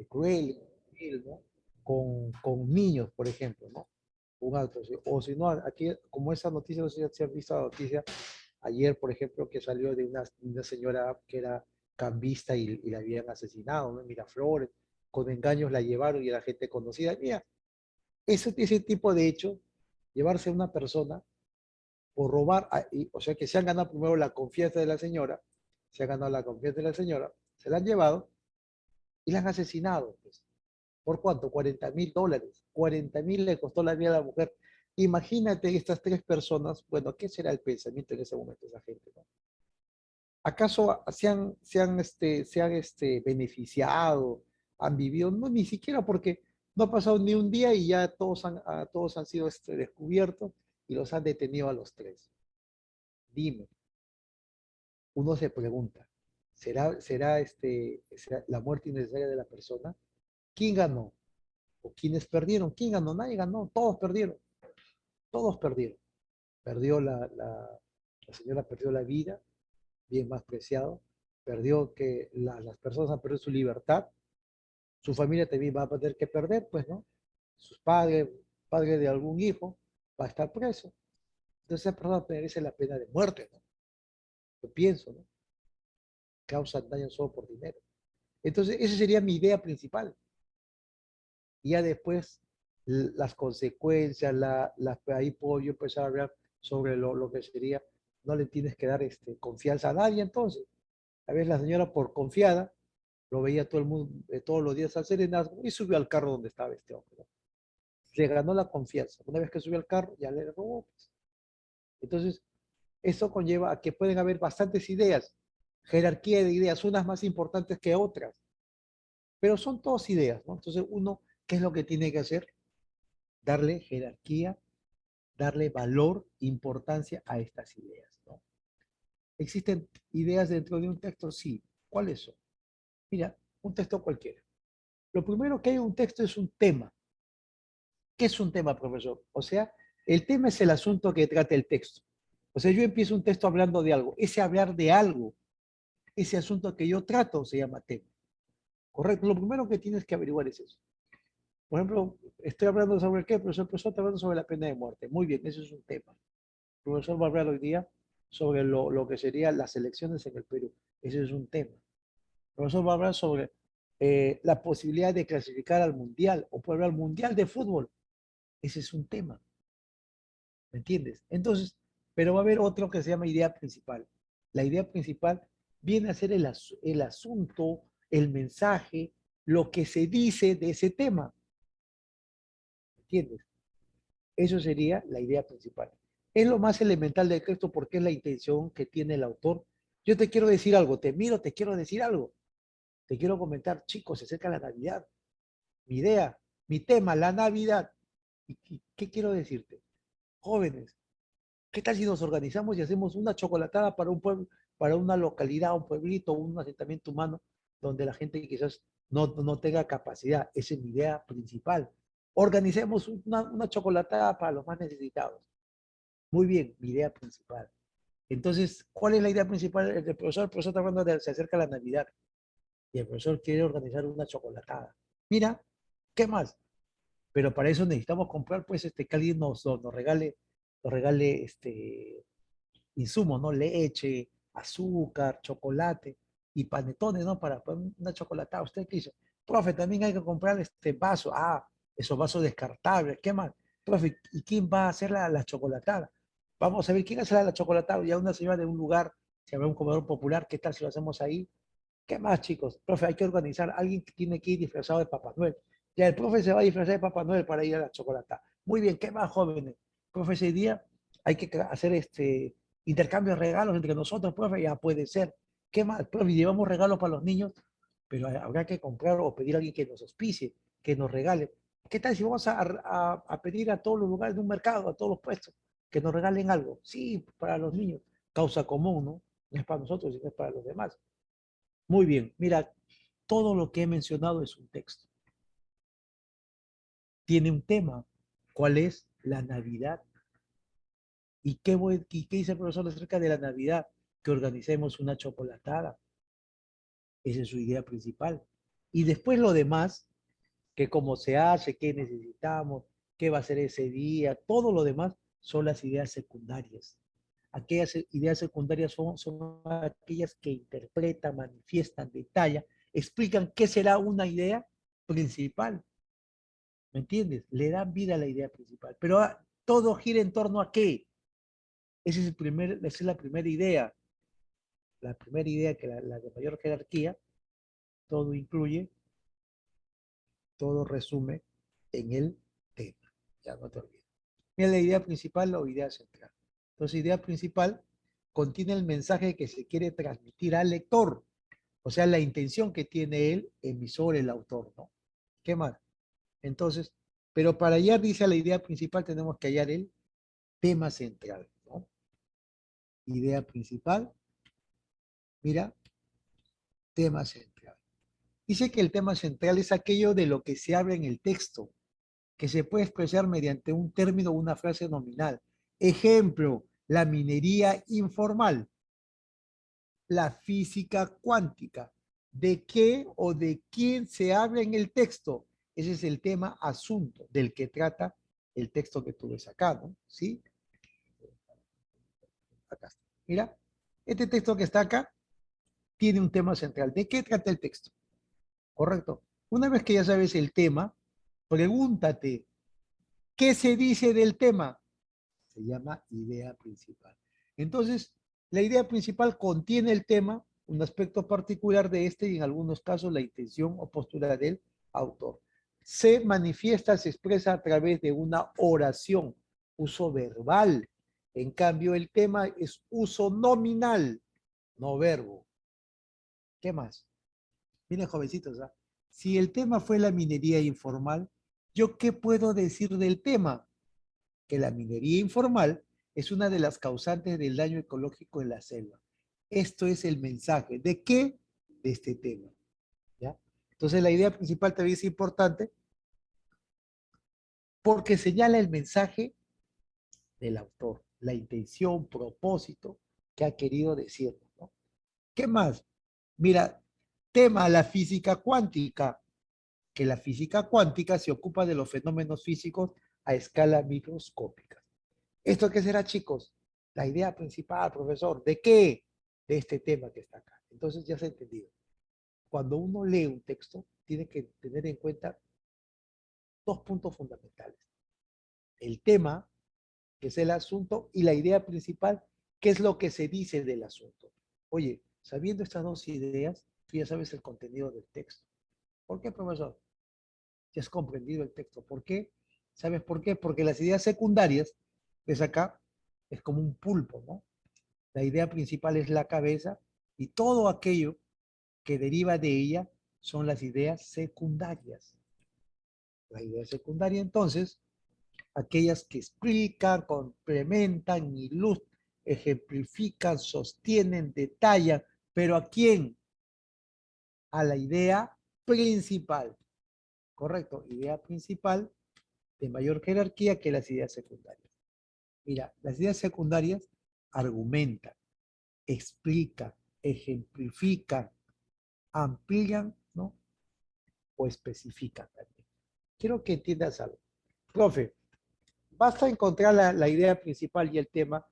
cruel, ¿no? Con niños, por ejemplo, ¿no? Un acto así. O si no, aquí, como esa noticia, no sé si han visto la noticia ayer, por ejemplo, que salió de una señora que era cambista y la habían asesinado, ¿no? En Miraflores, con engaños la llevaron y era gente conocida. Mira, ese tipo de hecho, llevarse a una persona por robar, o sea que se han ganado primero la confianza de la señora, se ha ganado la confianza de la señora, se la han llevado y la han asesinado. Pues. ¿Por cuánto? $40,000. 40,000 le costó la vida a la mujer. Imagínate estas tres personas, bueno, ¿qué será el pensamiento en ese momento de esa gente? ¿No? ¿Acaso se han beneficiado, han vivido? No, ni siquiera porque no ha pasado ni un día y ya todos han sido descubiertos y los han detenido a los tres. Dime, uno se pregunta, ¿será la muerte innecesaria de la persona? ¿Quién ganó? ¿O quiénes perdieron? ¿Quién ganó? Nadie ganó, todos perdieron, todos perdieron. Perdió la señora perdió la vida, bien más preciado, perdió que las personas han perdido su libertad, su familia también va a tener que perder, pues, ¿no? Sus padres, padre de algún hijo, va a estar preso. Entonces esa persona merece la pena de muerte, ¿no? Yo pienso, ¿no? Causan daño solo por dinero. Entonces, esa sería mi idea principal. Y ya después, las consecuencias, ahí puedo yo empezar a hablar sobre lo que sería, no le tienes que dar confianza a nadie entonces. A veces la señora por confiada, lo veía todo el mundo todos los días al serenazgo y subió al carro donde estaba este hombre. ¿No? Le ganó la confianza. Una vez que subió al carro, ya le robó. Pues. Entonces, eso conlleva a que pueden haber bastantes ideas, jerarquía de ideas, unas más importantes que otras, pero son todas ideas, ¿no? Entonces, uno, ¿qué es lo que tiene que hacer? Darle jerarquía, darle valor, importancia a estas ideas, ¿no? ¿Existen ideas dentro de un texto? Sí. ¿Cuáles son? Mira, un texto cualquiera. Lo primero que hay en un texto es un tema. ¿Qué es un tema, profesor? O sea, el tema es el asunto que trata el texto. O sea, yo empiezo un texto hablando de algo. Ese hablar de algo, ese asunto que yo trato se llama tema. Correcto. Lo primero que tienes que averiguar es eso. Por ejemplo, estoy hablando sobre qué, profesor. El profesor está hablando sobre la pena de muerte. Muy bien, ese es un tema. El profesor va a hablar hoy día sobre lo que serían las elecciones en el Perú. Ese es un tema. El profesor va a hablar sobre la posibilidad de clasificar al mundial o puede hablar al mundial de fútbol. Ese es un tema. ¿Me entiendes? Entonces, pero va a haber otro que se llama idea principal. La idea principal viene a ser el asunto, el mensaje, lo que se dice de ese tema. ¿Me entiendes? Eso sería la idea principal. Es lo más elemental del texto porque es la intención que tiene el autor. Yo te quiero decir algo, te miro, te quiero decir algo. Te quiero comentar, chicos, se acerca la Navidad. Mi idea, mi tema, la Navidad. ¿Y qué quiero decirte? Jóvenes, ¿qué tal si nos organizamos y hacemos una chocolatada para un pueblo, para una localidad, un pueblito, un asentamiento humano donde la gente quizás no tenga capacidad? Esa es mi idea principal. Organicemos una chocolatada para los más necesitados. Muy bien, mi idea principal. Entonces, ¿cuál es la idea principal del profesor? El profesor está hablando de se acerca la Navidad y el profesor quiere organizar una chocolatada. Mira, ¿qué más? Pero para eso necesitamos comprar, pues, que alguien nos regale insumos, ¿no? Leche, azúcar, chocolate y panetones, ¿no? Para una chocolatada. ¿Usted qué dice? Profe, también hay que comprar este vaso. Ah, esos vasos descartables. ¿Qué más? Profe, ¿y quién va a hacer la chocolatada? Vamos a ver quién hace la chocolatada. Ya una señora de un lugar, se llama un comedor popular, ¿qué tal si lo hacemos ahí? ¿Qué más, chicos? Profe, hay que organizar. Alguien que tiene que ir disfrazado de Papá Noel. Ya el profe se va a disfrazar de Papá Noel para ir a la chocolatada. Muy bien, ¿qué más, jóvenes? Profe, ese día hay que hacer intercambio de regalos entre nosotros, profe, ya puede ser. ¿Qué más? Profe, llevamos regalos para los niños, pero habrá que comprar o pedir a alguien que nos auspicie, que nos regale. ¿Qué tal si vamos a pedir a todos los lugares de un mercado, a todos los puestos, que nos regalen algo? Sí, para los niños. Causa común, ¿no? No es para nosotros, sino es para los demás. Muy bien, mira, todo lo que he mencionado es un texto. Tiene un tema. ¿Cuál es? La Navidad. ¿Y qué dice el profesor acerca de la Navidad? Que organicemos una chocolatada. Esa es su idea principal. Y después lo demás, que cómo se hace, qué necesitamos, qué va a ser ese día, todo lo demás son las ideas secundarias. Aquellas ideas secundarias son aquellas que interpretan, manifiestan, detallan, explican qué será una idea principal. ¿Me entiendes? Le dan vida a la idea principal. Pero todo gira en torno a qué. Esa es la primera idea. La primera idea que la de mayor jerarquía, todo incluye, todo resume en el tema. Ya no te olvides. Mira la idea principal o idea central. Entonces, idea principal contiene el mensaje que se quiere transmitir al lector, o sea, la intención que tiene el emisor, el autor, ¿no? ¿Qué más? Entonces, pero para hallar, dice la idea principal, tenemos que hallar el tema central, ¿no? Idea principal, mira, tema central. Dice que el tema central es aquello de lo que se habla en el texto, que se puede expresar mediante un término o una frase nominal. Ejemplo, la minería informal, la física cuántica. ¿De qué o de quién se habla en el texto? Ese es el tema asunto del que trata el texto que tú ves acá, ¿no? ¿Sí? Acá está. Mira, este texto que está acá tiene un tema central. ¿De qué trata el texto? Correcto. Una vez que ya sabes el tema, pregúntate, ¿qué se dice del tema? Se llama idea principal. Entonces, la idea principal contiene el tema, un aspecto particular de este y en algunos casos la intención o postura del autor. Se manifiesta, se expresa a través de una oración, uso verbal. En cambio, el tema es uso nominal, no verbo. ¿Qué más? Miren, jovencitos, ¿ah? Si el tema fue la minería informal, ¿yo qué puedo decir del tema? Que la minería informal es una de las causantes del daño ecológico en la selva. Esto es el mensaje. ¿De qué? De este tema. ¿Ya? Entonces la idea principal también es importante porque señala el mensaje del autor, la intención, propósito que ha querido decir, ¿no? ¿Qué más? Mira, tema la física cuántica, que la física cuántica se ocupa de los fenómenos físicos a escala microscópica. ¿Esto qué será, chicos? La idea principal, profesor. ¿De qué? De este tema que está acá. Entonces ya se ha entendido. Cuando uno lee un texto, tiene que tener en cuenta dos puntos fundamentales. El tema, que es el asunto, y la idea principal, que es lo que se dice del asunto. Oye, sabiendo estas dos ideas, tú ya sabes el contenido del texto. ¿Por qué, profesor? Ya has comprendido el texto. ¿Por qué? ¿Sabes por qué? Porque las ideas secundarias, ves acá, es como un pulpo, ¿no? La idea principal es la cabeza y todo aquello que deriva de ella son las ideas secundarias. La idea secundaria, entonces, aquellas que explican, complementan, ilustran, ejemplifican, sostienen, detallan, pero ¿a quién? A la idea principal. Correcto, idea principal de mayor jerarquía que las ideas secundarias. Mira, las ideas secundarias argumentan, explican, ejemplifican, amplían, ¿no? O especifican también. Quiero que entiendas algo. Profe, basta encontrar la idea principal y el tema.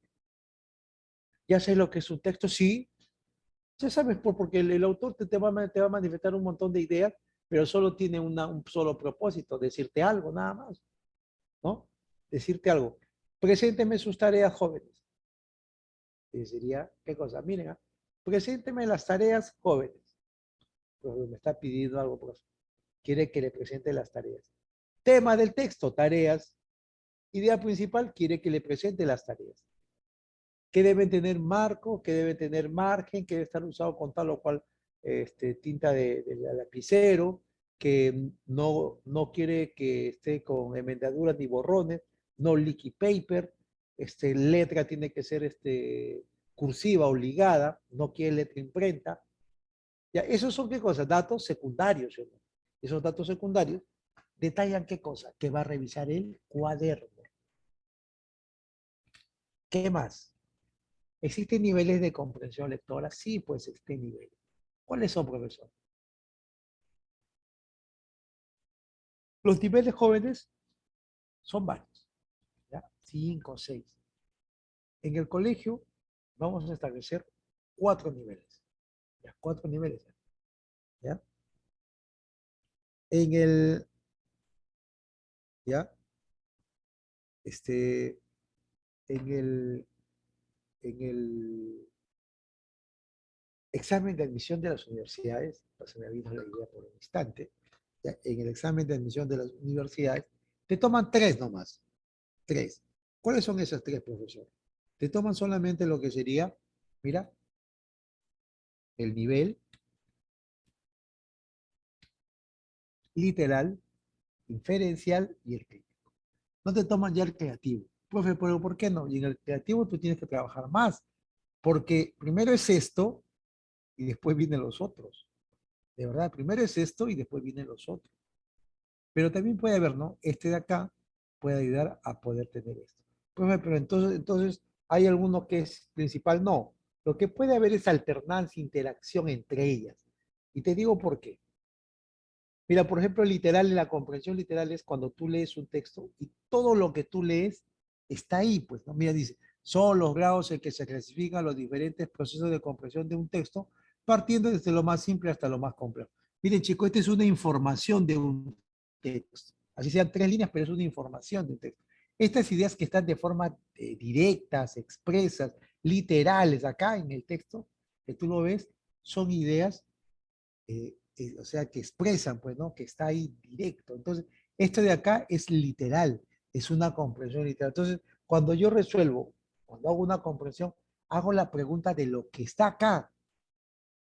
Ya sé lo que es un texto, sí. Ya sabes, porque el autor te va a manifestar un montón de ideas, pero solo tiene un solo propósito, decirte algo, nada más, ¿no? Decirte algo. Presénteme sus tareas jóvenes. Y diría, ¿qué cosa? Miren, presénteme las tareas jóvenes. Pues me está pidiendo algo, profe. Quiere que le presente las tareas. Tema del texto, tareas. Idea principal, quiere que le presente las tareas. Que deben tener marco, que deben tener margen, que debe estar usado con tal o cual tinta de lapicero, que no quiere que esté con enmendaduras ni borrones, no leaky paper, letra tiene que ser cursiva o ligada, no quiere letra imprenta. Ya, esos son qué cosas, datos secundarios, ¿sí? Esos datos secundarios detallan qué cosa, que va a revisar el cuaderno. ¿Qué más? ¿Existen niveles de comprensión lectora? Sí, pues existen niveles. ¿Cuáles son, profesor? Los niveles jóvenes son varios, ¿ya? 5, 6. En el colegio vamos a establecer 4 niveles, ¿ya? 4 niveles, ¿ya? En el, ¿ya? Este, en el examen de admisión de las universidades, pues se me vino la idea por un instante, ¿ya? En el examen de admisión de las universidades, te toman 3 nomás, 3. ¿Cuáles son esas 3, profesor? Te toman solamente lo que sería, mira, el nivel literal, inferencial y el crítico. No te toman ya el creativo. Profe, pero ¿por qué no? Y en el creativo tú tienes que trabajar más, porque primero es esto y después vienen los otros. De verdad, primero es esto y después vienen los otros. Pero también puede haber, ¿no? Este de acá puede ayudar a poder tener esto. Profe, pero entonces, ¿hay alguno que es principal? No. Lo que puede haber es alternancia, interacción entre ellas. Y te digo por qué. Mira, por ejemplo, literal, la comprensión literal es cuando tú lees un texto y todo lo que tú lees está ahí, pues, ¿no? Mira, dice, son los grados en que se clasifican los diferentes procesos de comprensión de un texto, partiendo desde lo más simple hasta lo más complejo. Miren, chicos, esta es una información de un texto. Así sean 3 líneas, pero es una información de un texto. Estas ideas que están de forma directas, expresas, literales, acá en el texto, que tú lo ves, son ideas o sea, que expresan, pues, ¿no? Que está ahí directo. Entonces, esto de acá es literal, es una comprensión literal. Entonces, cuando yo resuelvo, cuando hago una comprensión, hago la pregunta de lo que está acá,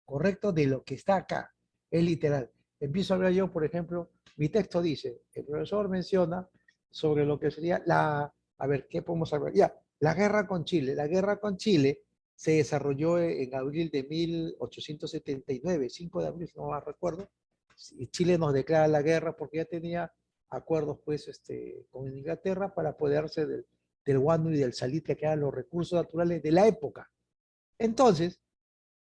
¿correcto? De lo que está acá, es literal. Empiezo a hablar yo, por ejemplo, mi texto dice, el profesor menciona sobre lo que sería a ver, ¿qué podemos hablar? Ya, la guerra con Chile. La guerra con Chile se desarrolló en abril de 1879, 5 de abril, si no mal recuerdo. Chile nos declara la guerra porque ya tenía acuerdos pues, con Inglaterra para apoderarse del guano y del salitre, que eran los recursos naturales de la época. Entonces,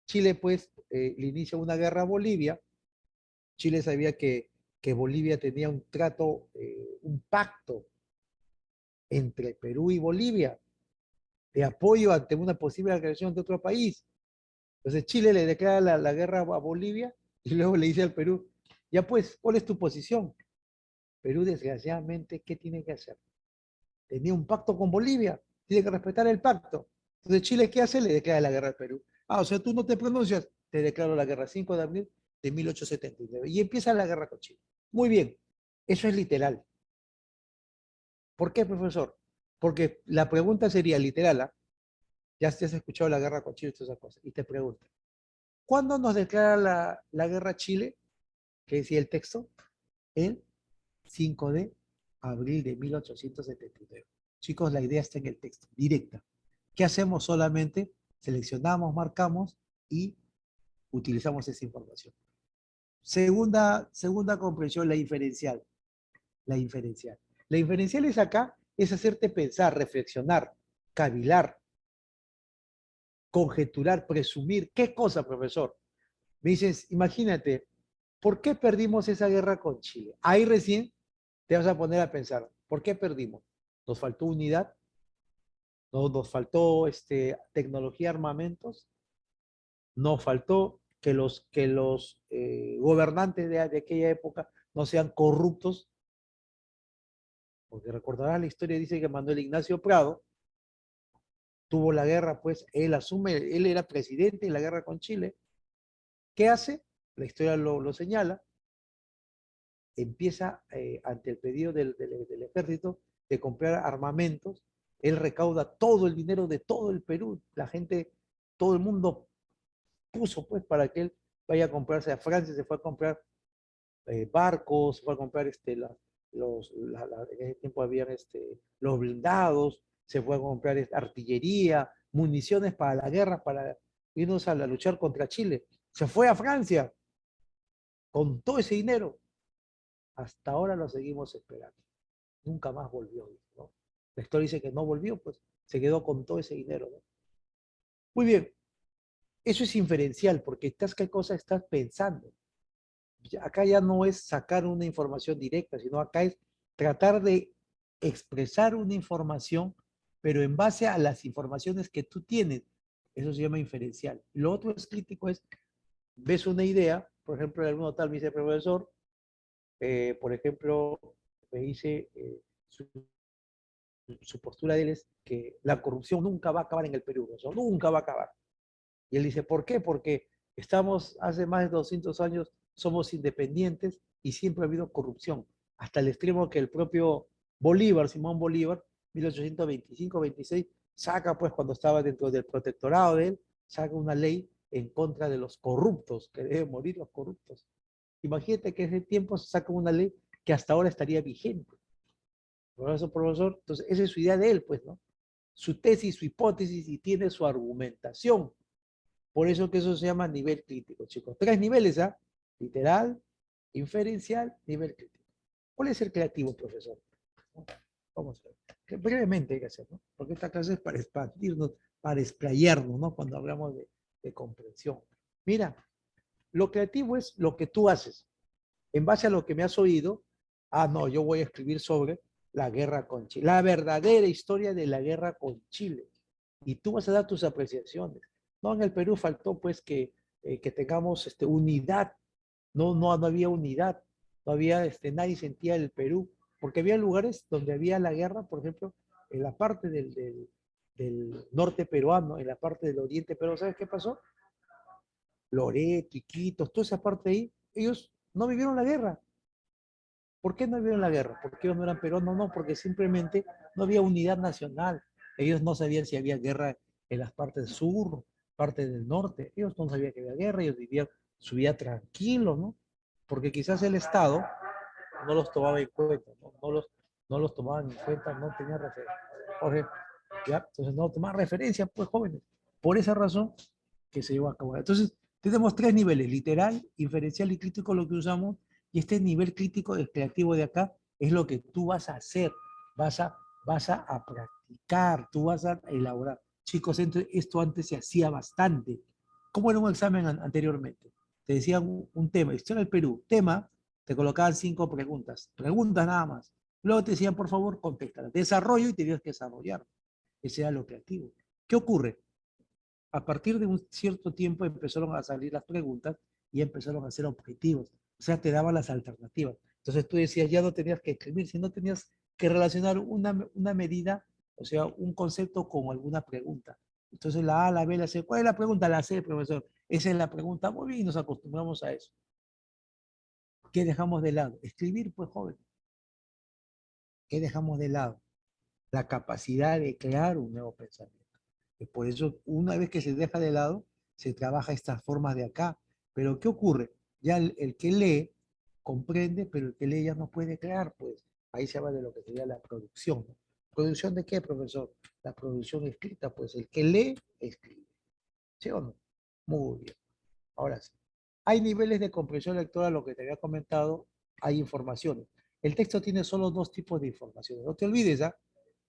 Chile pues le inicia una guerra a Bolivia. Chile sabía que Bolivia tenía un trato, un pacto entre Perú y Bolivia de apoyo ante una posible agresión de otro país. Entonces Chile le declara la guerra a Bolivia y luego le dice al Perú, ya pues, ¿cuál es tu posición? Perú, desgraciadamente, ¿qué tiene que hacer? Tenía un pacto con Bolivia, tiene que respetar el pacto. Entonces Chile, ¿qué hace? Le declara la guerra al Perú. Ah, o sea, tú no te pronuncias, te declaro la guerra 5 de abril de 1879. Y empieza la guerra con Chile. Muy bien, eso es literal. ¿Por qué, profesor? Porque la pregunta sería literal, ¿ah? Ya te has escuchado la guerra con Chile y todas esas cosas. Y te pregunta, ¿cuándo nos declara la guerra Chile? ¿Qué decía el texto? El 5 de abril de 1879. Chicos, la idea está en el texto, directa. ¿Qué hacemos? Solamente seleccionamos, marcamos y utilizamos esa información. Segunda comprensión, la inferencial. La inferencial. La inferencial es acá, es hacerte pensar, reflexionar, cavilar, conjeturar, presumir. ¿Qué cosa, profesor? Me dices, imagínate, ¿por qué perdimos esa guerra con Chile? Ahí recién te vas a poner a pensar, ¿por qué perdimos? ¿Nos faltó unidad? ¿Nos faltó tecnología, armamentos? ¿Nos faltó que los gobernantes de aquella época no sean corruptos? Porque recordarás la historia, dice que Manuel Ignacio Prado tuvo la guerra, pues él asume, él era presidente en la guerra con Chile. ¿Qué hace? La historia lo señala, empieza ante el pedido del ejército de comprar armamentos, él recauda todo el dinero de todo el Perú, la gente, todo el mundo puso pues para que él vaya a comprarse a Francia, se fue a comprar barcos, se fue a comprar en ese tiempo habían los blindados, se fue a comprar artillería, municiones para la guerra, para irnos a luchar contra Chile. Se fue a Francia con todo ese dinero. Hasta ahora lo seguimos esperando. Nunca más volvió, ¿no? La historia dice que no volvió, pues se quedó con todo ese dinero, ¿no? Muy bien, eso es inferencial, porque estás, ¿qué cosa estás pensando? acá ya no es sacar una información directa, sino acá es tratar de expresar una información, pero en base a las informaciones que tú tienes. Eso se llama inferencial. Lo otro es crítico, es, ves una idea, por ejemplo, en alguno tal me dice profesor, por ejemplo, me dice, su postura de él es que la corrupción nunca va a acabar en el Perú, eso nunca va a acabar. Y él dice, ¿por qué? Porque estamos hace más de 200 años, somos independientes y siempre ha habido corrupción, hasta el extremo que el propio Bolívar, Simón Bolívar, 1825-26, saca, pues cuando estaba dentro del protectorado de él, saca una ley en contra de los corruptos, que deben morir los corruptos. Imagínate que en ese tiempo se saca una ley que hasta ahora estaría vigente. Por eso, profesor, entonces esa es su idea de él, pues, ¿no? Su tesis, su hipótesis y tiene su argumentación. Por eso que eso se llama nivel crítico, chicos. 3 niveles, ¿ah? Literal, inferencial, nivel crítico. ¿Cuál es el creativo, profesor? Vamos a ver. Que brevemente hay que hacer, ¿no? Porque esta clase es para expandirnos, para explayarnos, ¿no? Cuando hablamos de comprensión. Mira, lo creativo es lo que tú haces. En base a lo que me has oído, no, yo voy a escribir sobre la guerra con Chile, la verdadera historia de la guerra con Chile. Y tú vas a dar tus apreciaciones. No, en el Perú faltó pues que tengamos unidad. No había unidad. No había, nadie sentía el Perú. Porque había lugares donde había la guerra, por ejemplo, en la parte del norte peruano, en la parte del oriente peruano. ¿Sabes qué pasó? Loreto, Iquitos, toda esa parte ahí, ellos no vivieron la guerra. ¿Por qué no vivieron la guerra? ¿Porque ellos no eran peruanos? No, porque simplemente no había unidad nacional. Ellos no sabían si había guerra en las partes del sur, partes del norte. Ellos no sabían que había guerra, ellos vivían su vida tranquilos, ¿no? Porque quizás el Estado no los tomaba en cuenta, no los tomaban en cuenta, no tenían referencia. Jorge, ¿ya? Entonces no tomaban referencia, pues jóvenes. Por esa razón que se llevó a cabo. Entonces, tenemos 3 niveles, literal, inferencial y crítico, lo que usamos, y este nivel crítico del creativo de acá es lo que tú vas a hacer, vas a practicar, tú vas a elaborar. Chicos, esto antes se hacía bastante. ¿Cómo era un examen anteriormente? Te decían un tema, historia del Perú, tema, te colocaban 5 preguntas, preguntas nada más. Luego te decían, por favor, contesta, desarrollo y tenías que desarrollar. Ese era lo creativo. ¿Qué ocurre? A partir de un cierto tiempo empezaron a salir las preguntas y empezaron a ser objetivos. O sea, te daban las alternativas. Entonces tú decías, ya no tenías que escribir, sino tenías que relacionar una medida, o sea, un concepto con alguna pregunta. Entonces la A, la B, la C. ¿Cuál es la pregunta? La C, profesor. Esa es la pregunta. Muy bien, nos acostumbramos a eso. ¿Qué dejamos de lado? Escribir, pues, joven. ¿Qué dejamos de lado? La capacidad de crear un nuevo pensamiento. Y por eso, una vez que se deja de lado, se trabaja estas formas de acá. Pero ¿qué ocurre? Ya el que lee comprende, pero el que lee ya no puede crear, pues ahí se habla de lo que sería la producción, ¿no? ¿Producción de qué, profesor? La producción escrita, pues el que lee, escribe. ¿Sí o no? Muy bien. Ahora sí. Hay niveles de comprensión lectora, lo que te había comentado, hay informaciones. El texto tiene solo 2 tipos de informaciones. No te olvides, ¿ah?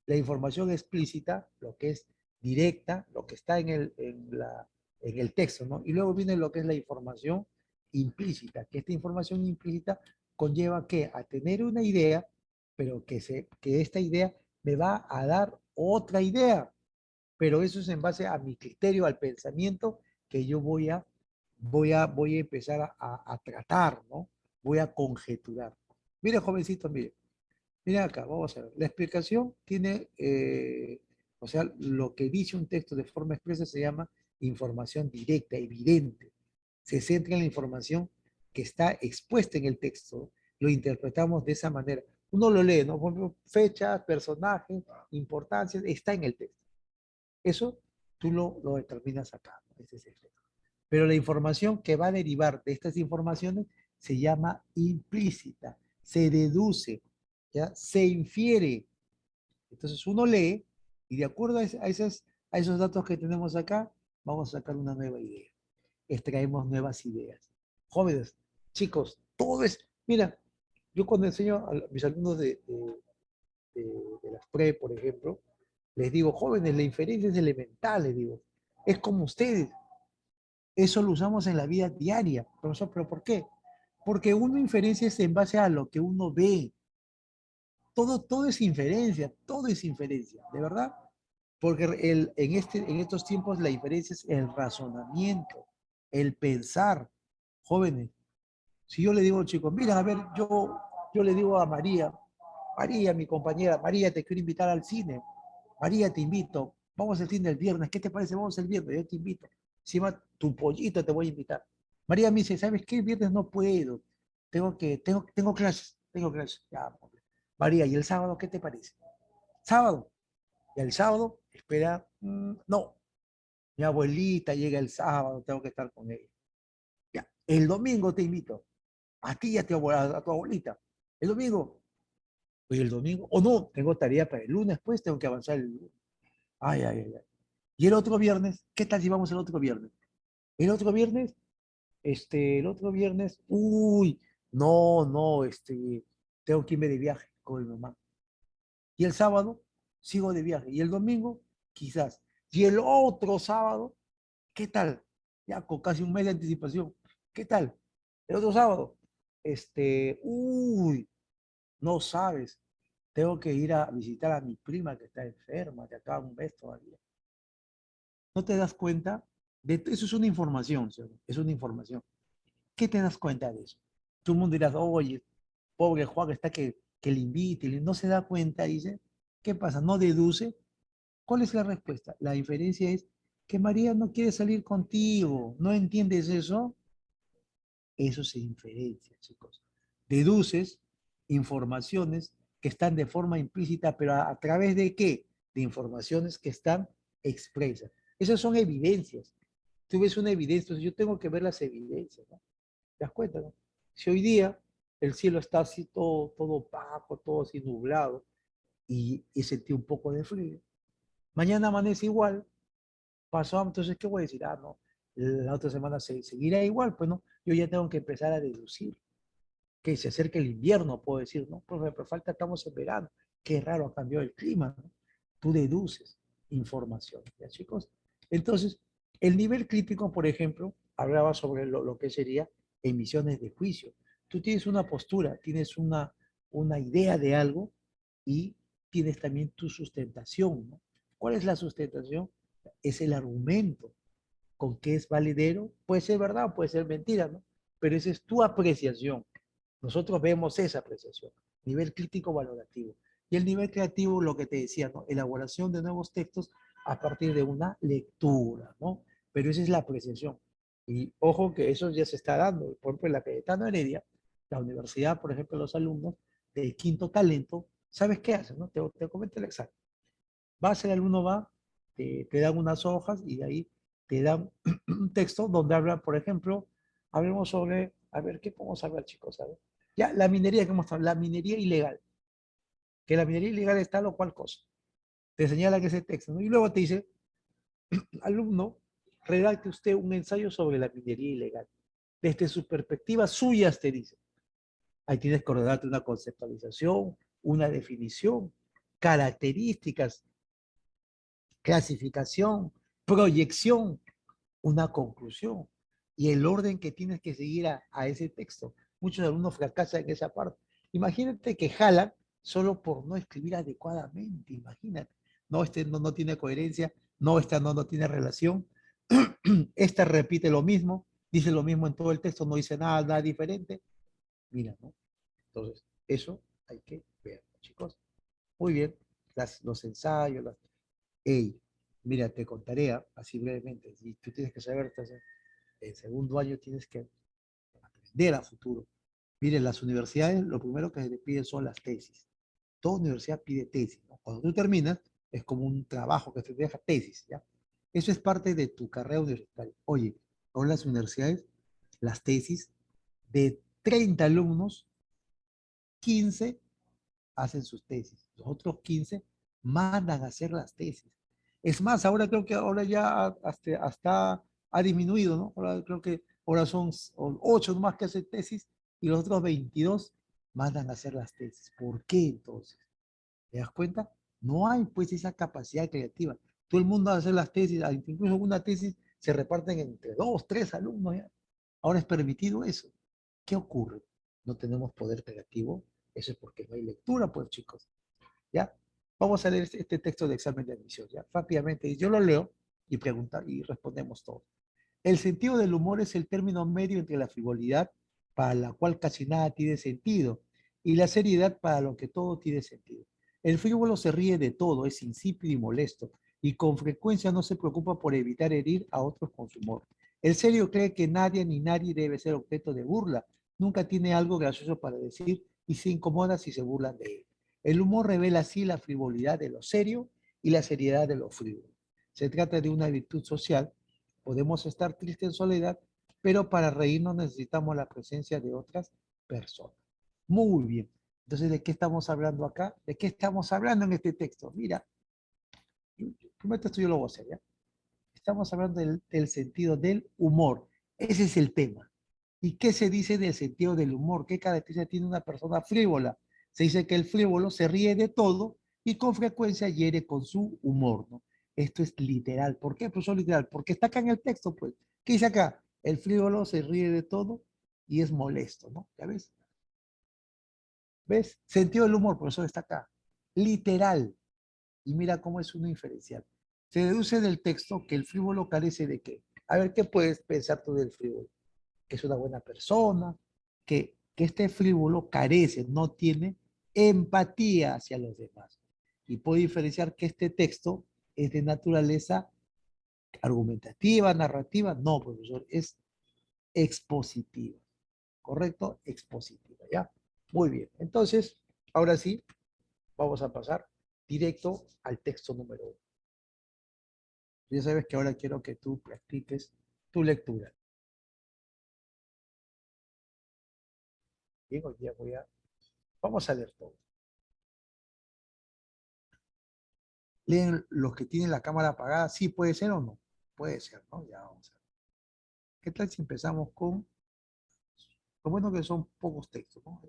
La información explícita, lo que es directa, lo que está en el texto, ¿no? Y luego viene lo que es la información implícita, que esta información implícita conlleva que a tener una idea, pero que esta idea me va a dar otra idea, pero eso es en base a mi criterio, al pensamiento que yo voy a empezar a tratar, ¿no? Voy a conjeturar. Mire, jovencito, mire. Mira acá, vamos a ver. La explicación tiene, o sea, lo que dice un texto de forma expresa se llama información directa, evidente. Se centra en la información que está expuesta en el texto. Lo interpretamos de esa manera. Uno lo lee, ¿no? Por ejemplo, fechas, personajes, importancias, está en el texto. Eso tú lo determinas acá, ¿no? Ese es el texto. Pero la información que va a derivar de estas informaciones se llama implícita, se deduce, ¿ya? Se infiere. Entonces uno lee y de acuerdo a esos datos que tenemos acá, vamos a sacar una nueva idea. Extraemos nuevas ideas. Jóvenes, chicos, todo es... Mira, yo cuando enseño a mis alumnos de las pre, por ejemplo, les digo, jóvenes, la inferencia es elemental, les digo. Es como ustedes. Eso lo usamos en la vida diaria. Profesor, ¿pero por qué? Porque uno inferencia es en base a lo que uno ve. Todo es inferencia, todo es inferencia, ¿de verdad? Porque en estos tiempos la inferencia es el razonamiento, el pensar. Jóvenes, si yo le digo al chico, mira, a ver, yo le digo a María, María, mi compañera, María, te quiero invitar al cine. María, te invito. Vamos al cine el viernes. ¿Qué te parece? Vamos el viernes. Yo te invito. Encima, tu pollito te voy a invitar. María me dice, ¿sabes qué? El viernes no puedo. Tengo clases. Tengo clases. Ya, hombre. María, ¿y el sábado qué te parece? Sábado. Y el sábado, espera, no. Mi abuelita llega el sábado, tengo que estar con ella. Ya. El domingo te invito. A ti y a tu abuelita. El domingo. Oye, el domingo. O no, tengo tarea para el lunes, pues tengo que avanzar el lunes. Ay, ay, ay, ay. Y el otro viernes, ¿qué tal si vamos el otro viernes? El otro viernes, uy, no, tengo que irme de viaje con mi mamá. Y el sábado, sigo de viaje. Y el domingo, quizás. Y el otro sábado, ¿qué tal? Ya con casi un mes de anticipación. ¿Qué tal? El otro sábado, uy, no sabes. Tengo que ir a visitar a mi prima que está enferma, que acaba un mes todavía. ¿No te das cuenta? Eso es una información, ¿sí? Es una información. ¿Qué te das cuenta de eso? Todo el mundo dirá, oye, pobre Juan, está que le invite, no se da cuenta, dice, ¿qué pasa? ¿No deduce? ¿Cuál es la respuesta? La diferencia es que María no quiere salir contigo, ¿no entiendes eso? Eso se inferencia, chicos. Deduces informaciones que están de forma implícita, pero a través de qué? De informaciones que están expresas. Esas son evidencias. Tú ves una evidencia, entonces yo tengo que ver las evidencias, ¿no? ¿Te das cuenta, no? Si hoy día el cielo está así todo opaco, todo así nublado, y sentí un poco de frío, mañana amanece igual, pasó, entonces, ¿qué voy a decir? Ah, no, la otra semana seguirá igual, pues no, yo ya tengo que empezar a deducir que se acerca el invierno, puedo decir, no, profe, pero falta, estamos en verano, qué raro ha cambiado el clima, ¿no? Tú deduces información, ¿ya, chicos? Entonces, el nivel crítico, por ejemplo, hablaba sobre lo que sería emisiones de juicio. Tú tienes una postura, tienes una idea de algo y tienes también tu sustentación, ¿no? ¿Cuál es la sustentación? Es el argumento con que es valedero. Puede ser verdad o puede ser mentira, ¿no? Pero esa es tu apreciación. Nosotros vemos esa apreciación, nivel crítico valorativo. Y el nivel creativo, lo que te decía, ¿no? Elaboración de nuevos textos a partir de una lectura, ¿no? Pero esa es la apreciación. Y ojo que eso ya se está dando. Por ejemplo, en la Cayetano Heredia, la universidad, por ejemplo, los alumnos del quinto talento, ¿sabes qué hacen? ¿No? Te comento el examen. El alumno va, te dan unas hojas y de ahí te dan un texto donde habla, por ejemplo, hablemos sobre, a ver, ¿qué podemos hablar, chicos? A ver. Ya, la minería que hemos hablado, la minería ilegal, que la minería ilegal es tal o cual cosa. Te señala que ese texto, ¿no? Y luego te dice, alumno, redacte usted un ensayo sobre la minería ilegal. Desde su perspectiva suya, te dice. Ahí tienes que redactar una conceptualización, una definición, características, clasificación, proyección, una conclusión y el orden que tienes que seguir a ese texto. Muchos alumnos fracasan en esa parte. Imagínate que jalan solo por no escribir adecuadamente, imagínate. No, no tiene coherencia, no, no tiene relación. Esta repite lo mismo, dice lo mismo en todo el texto, no dice nada diferente. Mira, ¿no? Entonces, eso hay que ver, chicos. Muy bien, los ensayos, hey, mira, te contaré así brevemente. Si tú tienes que saber, entonces, en segundo año tienes que aprender a futuro. Miren, las universidades lo primero que se te piden son las tesis. Toda universidad pide tesis, ¿no? Cuando tú terminas, es como un trabajo que te deja tesis, ¿ya? Eso es parte de tu carrera universitaria. Oye, ahora las universidades, las tesis, de 30 alumnos, 15 hacen sus tesis. Los otros 15 mandan a hacer las tesis. Es más, ahora creo que ahora ya hasta ha disminuido, ¿no? Ahora creo que ahora son 8 más que hacen tesis y los otros 22 mandan a hacer las tesis. ¿Por qué entonces? ¿Te das cuenta? No hay pues esa capacidad creativa. Todo el mundo hace las tesis, incluso una tesis se reparten entre 2, 3 alumnos. ¿Ya? Ahora es permitido eso. ¿Qué ocurre? No tenemos poder creativo. Eso es porque no hay lectura, pues, chicos. ¿Ya? Vamos a leer este texto de examen de admisión, ¿ya? Rápidamente, yo lo leo y y respondemos todo. El sentido del humor es el término medio entre la frivolidad, para la cual casi nada tiene sentido, y la seriedad, para lo que todo tiene sentido. El frívolo se ríe de todo, es insípido y molesto, y con frecuencia no se preocupa por evitar herir a otros con su humor. El serio cree que nadie ni nadie debe ser objeto de burla, nunca tiene algo gracioso para decir y se incomoda si se burlan de él. El humor revela así la frivolidad de lo serio y la seriedad de lo frívolo. Se trata de una virtud social. Podemos estar tristes en soledad, pero para reírnos necesitamos la presencia de otras personas. Muy bien. Entonces, ¿de qué estamos hablando acá? ¿De qué estamos hablando en este texto? Mira, primero esto yo lo voy a hacer, ¿ya? Estamos hablando del sentido del humor. Ese es el tema. ¿Y qué se dice del sentido del humor? ¿Qué característica tiene una persona frívola? Se dice que el frívolo se ríe de todo y con frecuencia hiere con su humor, ¿no? Esto es literal. ¿Por qué, profesor, literal? Porque está acá en el texto, pues. ¿Qué dice acá? El frívolo se ríe de todo y es molesto, ¿no? ¿Ya ves? ¿Ves? Sentido del humor, profesor, está acá. Literal. Y mira cómo es uno inferencial. Se deduce del texto que el frívolo carece de qué. A ver, ¿qué puedes pensar tú del frívolo? Que es una buena persona, que este frívolo carece, no tiene empatía hacia los demás. Y puedo diferenciar que este texto es de naturaleza argumentativa, narrativa. No, profesor, es expositiva. ¿Correcto? Expositiva, ¿ya? Muy bien. Entonces, ahora sí, vamos a pasar directo al texto número 1. Ya sabes que ahora quiero que tú practiques tu lectura. Bien, hoy día vamos a leer todo. ¿Leen los que tienen la cámara apagada? Sí, puede ser o no. Puede ser, ¿no? Ya vamos a ver. ¿Qué tal si empezamos con, lo bueno que son pocos textos, ¿no?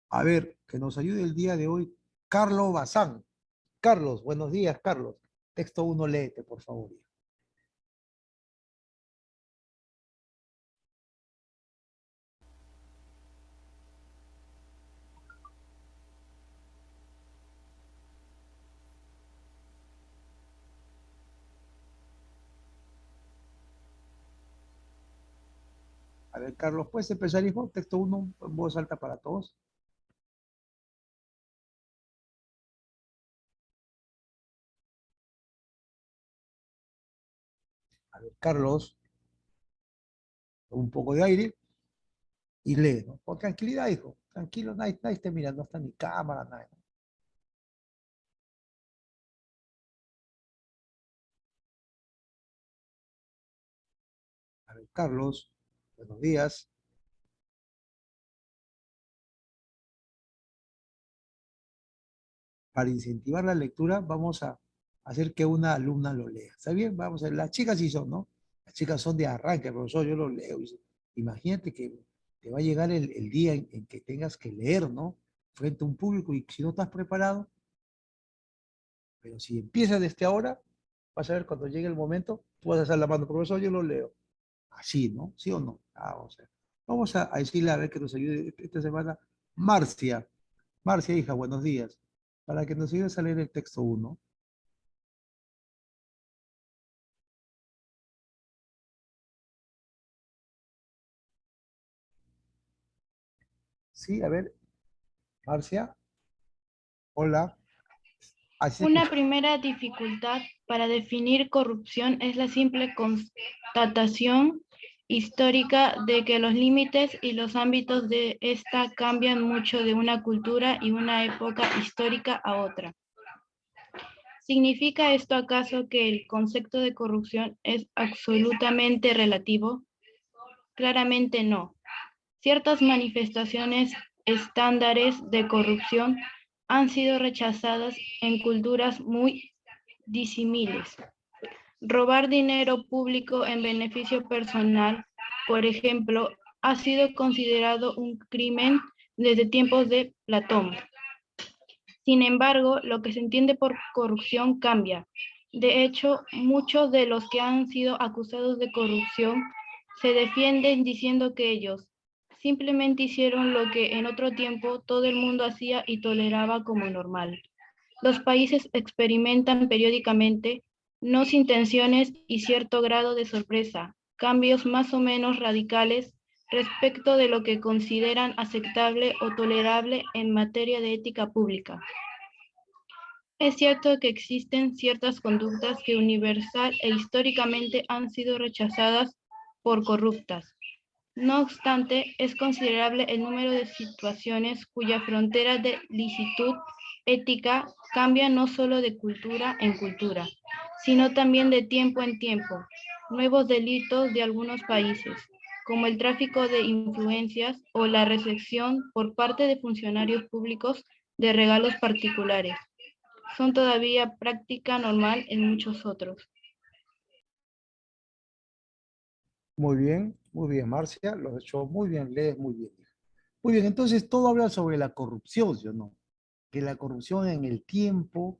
A ver, que nos ayude el día de hoy, Carlos Bazán. Carlos, buenos días, Carlos. Texto uno, léete, por favor. A ver, Carlos, ¿puedes empezar, hijo? Texto uno, en voz alta para todos. A ver, Carlos, un poco de aire y lee, ¿no? Con tranquilidad, hijo. Tranquilo, nadie está mirando, no está ni cámara, nada. A ver, Carlos, buenos días. Para incentivar la lectura, vamos a hacer que una alumna lo lea. ¿Está bien? Vamos a ver. Las chicas sí son, ¿no? Las chicas son de arranque, profesor, yo lo leo. Imagínate que te va a llegar el día en que tengas que leer, ¿no? Frente a un público y si no estás preparado, pero si empiezas desde ahora, vas a ver cuando llegue el momento, tú vas a estar la mano, profesor, yo lo leo. Así, ¿no? ¿Sí o no? Ah, o sea, vamos a decirle a ver que nos ayude esta semana. Marcia, Marcia, hija, buenos días. Para que nos ayudes a leer el texto uno. Sí, a ver, Marcia, hola, así se Una escucha. primera dificultad para definir corrupción es la simple constatación histórica de que los límites y los ámbitos de esta cambian mucho de una cultura y una época histórica a otra. ¿Significa esto acaso que el concepto de corrupción es absolutamente relativo? Claramente no. Ciertas manifestaciones estándares de corrupción han sido rechazadas en culturas muy disímiles. Robar dinero público en beneficio personal, por ejemplo, ha sido considerado un crimen desde tiempos de Platón. Sin embargo, lo que se entiende por corrupción cambia. De hecho, muchos de los que han sido acusados de corrupción Se defienden diciendo que ellos simplemente hicieron lo que en otro tiempo todo el mundo hacía y toleraba como normal. Los países experimentan periódicamente, no sin tensiones y cierto grado de sorpresa, cambios más o menos radicales respecto de lo que consideran aceptable o tolerable en materia de ética pública. Es cierto que existen ciertas conductas que universal e históricamente han sido rechazadas por corruptas. No obstante, es considerable el número de situaciones cuya frontera de licitud ética cambia no solo de cultura en cultura, sino también de tiempo en tiempo. Nuevos delitos de algunos países, como el tráfico de influencias o la recepción por parte de funcionarios públicos de regalos particulares, son todavía práctica normal en muchos otros. Muy bien, Marcia, lo has hecho muy bien, lees muy bien. Muy bien, entonces todo habla sobre la corrupción, ¿sí o no? Que la corrupción en el tiempo,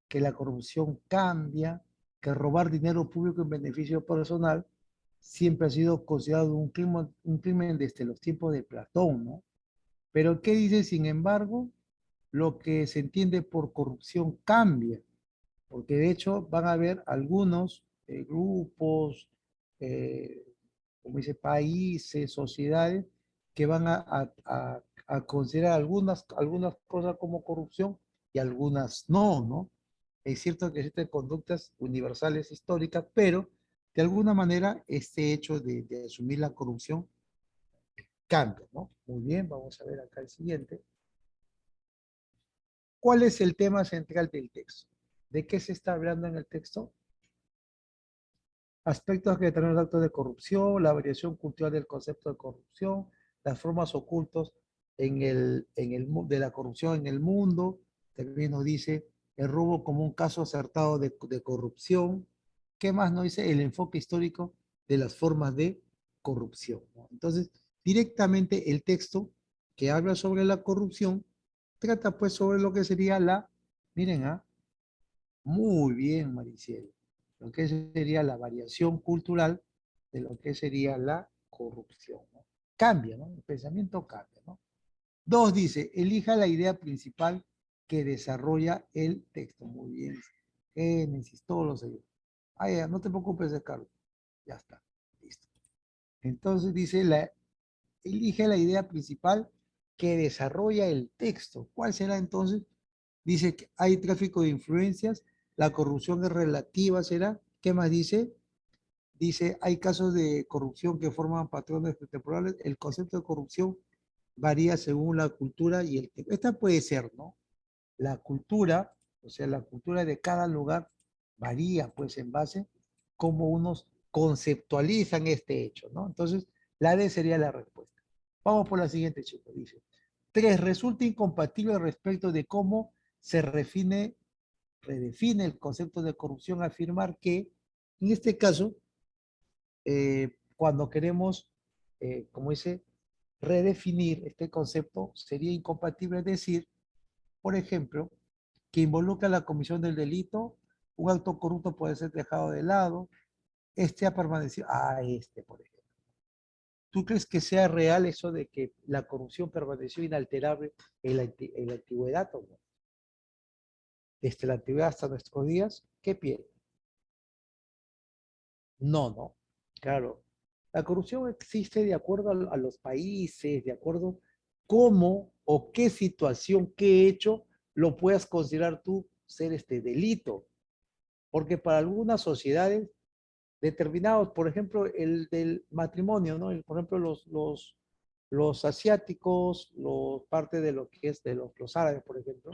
que la corrupción cambia, que robar dinero público en beneficio personal siempre ha sido considerado un crimen desde los tiempos de Platón, ¿no? Pero ¿qué dice? Sin embargo, lo que se entiende por corrupción cambia, porque de hecho van a haber algunos grupos, eh, como dice, países, sociedades, que van a considerar algunas cosas como corrupción y algunas no, ¿no? Es cierto que existen conductas universales históricas, pero de alguna manera este hecho de asumir la corrupción cambia, ¿no? Muy bien, vamos a ver acá el siguiente. ¿Cuál es el tema central del texto? ¿De qué se está hablando en el texto? Aspectos que determinan los actos de corrupción, la variación cultural del concepto de corrupción, las formas ocultas de la corrupción en el mundo. También nos dice el robo como un caso acertado de corrupción. ¿Qué más nos dice? El enfoque histórico de las formas de corrupción, ¿no? Entonces, directamente el texto que habla sobre la corrupción trata pues sobre lo que sería miren, muy bien, Mariciel, lo que sería la variación cultural de lo que sería la corrupción, ¿no? Cambia, ¿no? El pensamiento cambia, ¿no? Dos dice, elija la idea principal que desarrolla el texto. Muy bien. Génesis, todos los sellos. Ah, ya, no te preocupes, Carlos. Ya está. Listo. Entonces dice, elige la idea principal que desarrolla el texto. ¿Cuál será entonces? Dice que hay tráfico de influencias, la corrupción es relativa, ¿será? ¿Qué más dice? Dice, hay casos de corrupción que forman patrones temporales. El concepto de corrupción varía según la cultura y el tiempo. Esta puede ser, ¿no? La cultura, o sea, la cultura de cada lugar varía, pues, en base cómo unos conceptualizan este hecho, ¿no? Entonces, la D sería la respuesta. Vamos por la siguiente, chicos. Dice, 3. Resulta incompatible respecto de cómo se redefine el concepto de corrupción, afirmar que, en este caso, cuando queremos, como dice, redefinir este concepto, sería incompatible decir, por ejemplo, que involucra la comisión del delito, un acto corrupto puede ser dejado de lado, este ha permanecido, por ejemplo. ¿Tú crees que sea real eso de que la corrupción permaneció inalterable en la antigüedad o no? Desde la antigüedad hasta nuestros días, ¿qué piensas? No, no. Claro. La corrupción existe de acuerdo a los países, de acuerdo cómo o qué situación, qué hecho lo puedas considerar tú ser este delito. Porque para algunas sociedades determinados, por ejemplo, el del matrimonio, ¿no? Por ejemplo, los asiáticos, parte de lo que es de los árabes, por ejemplo,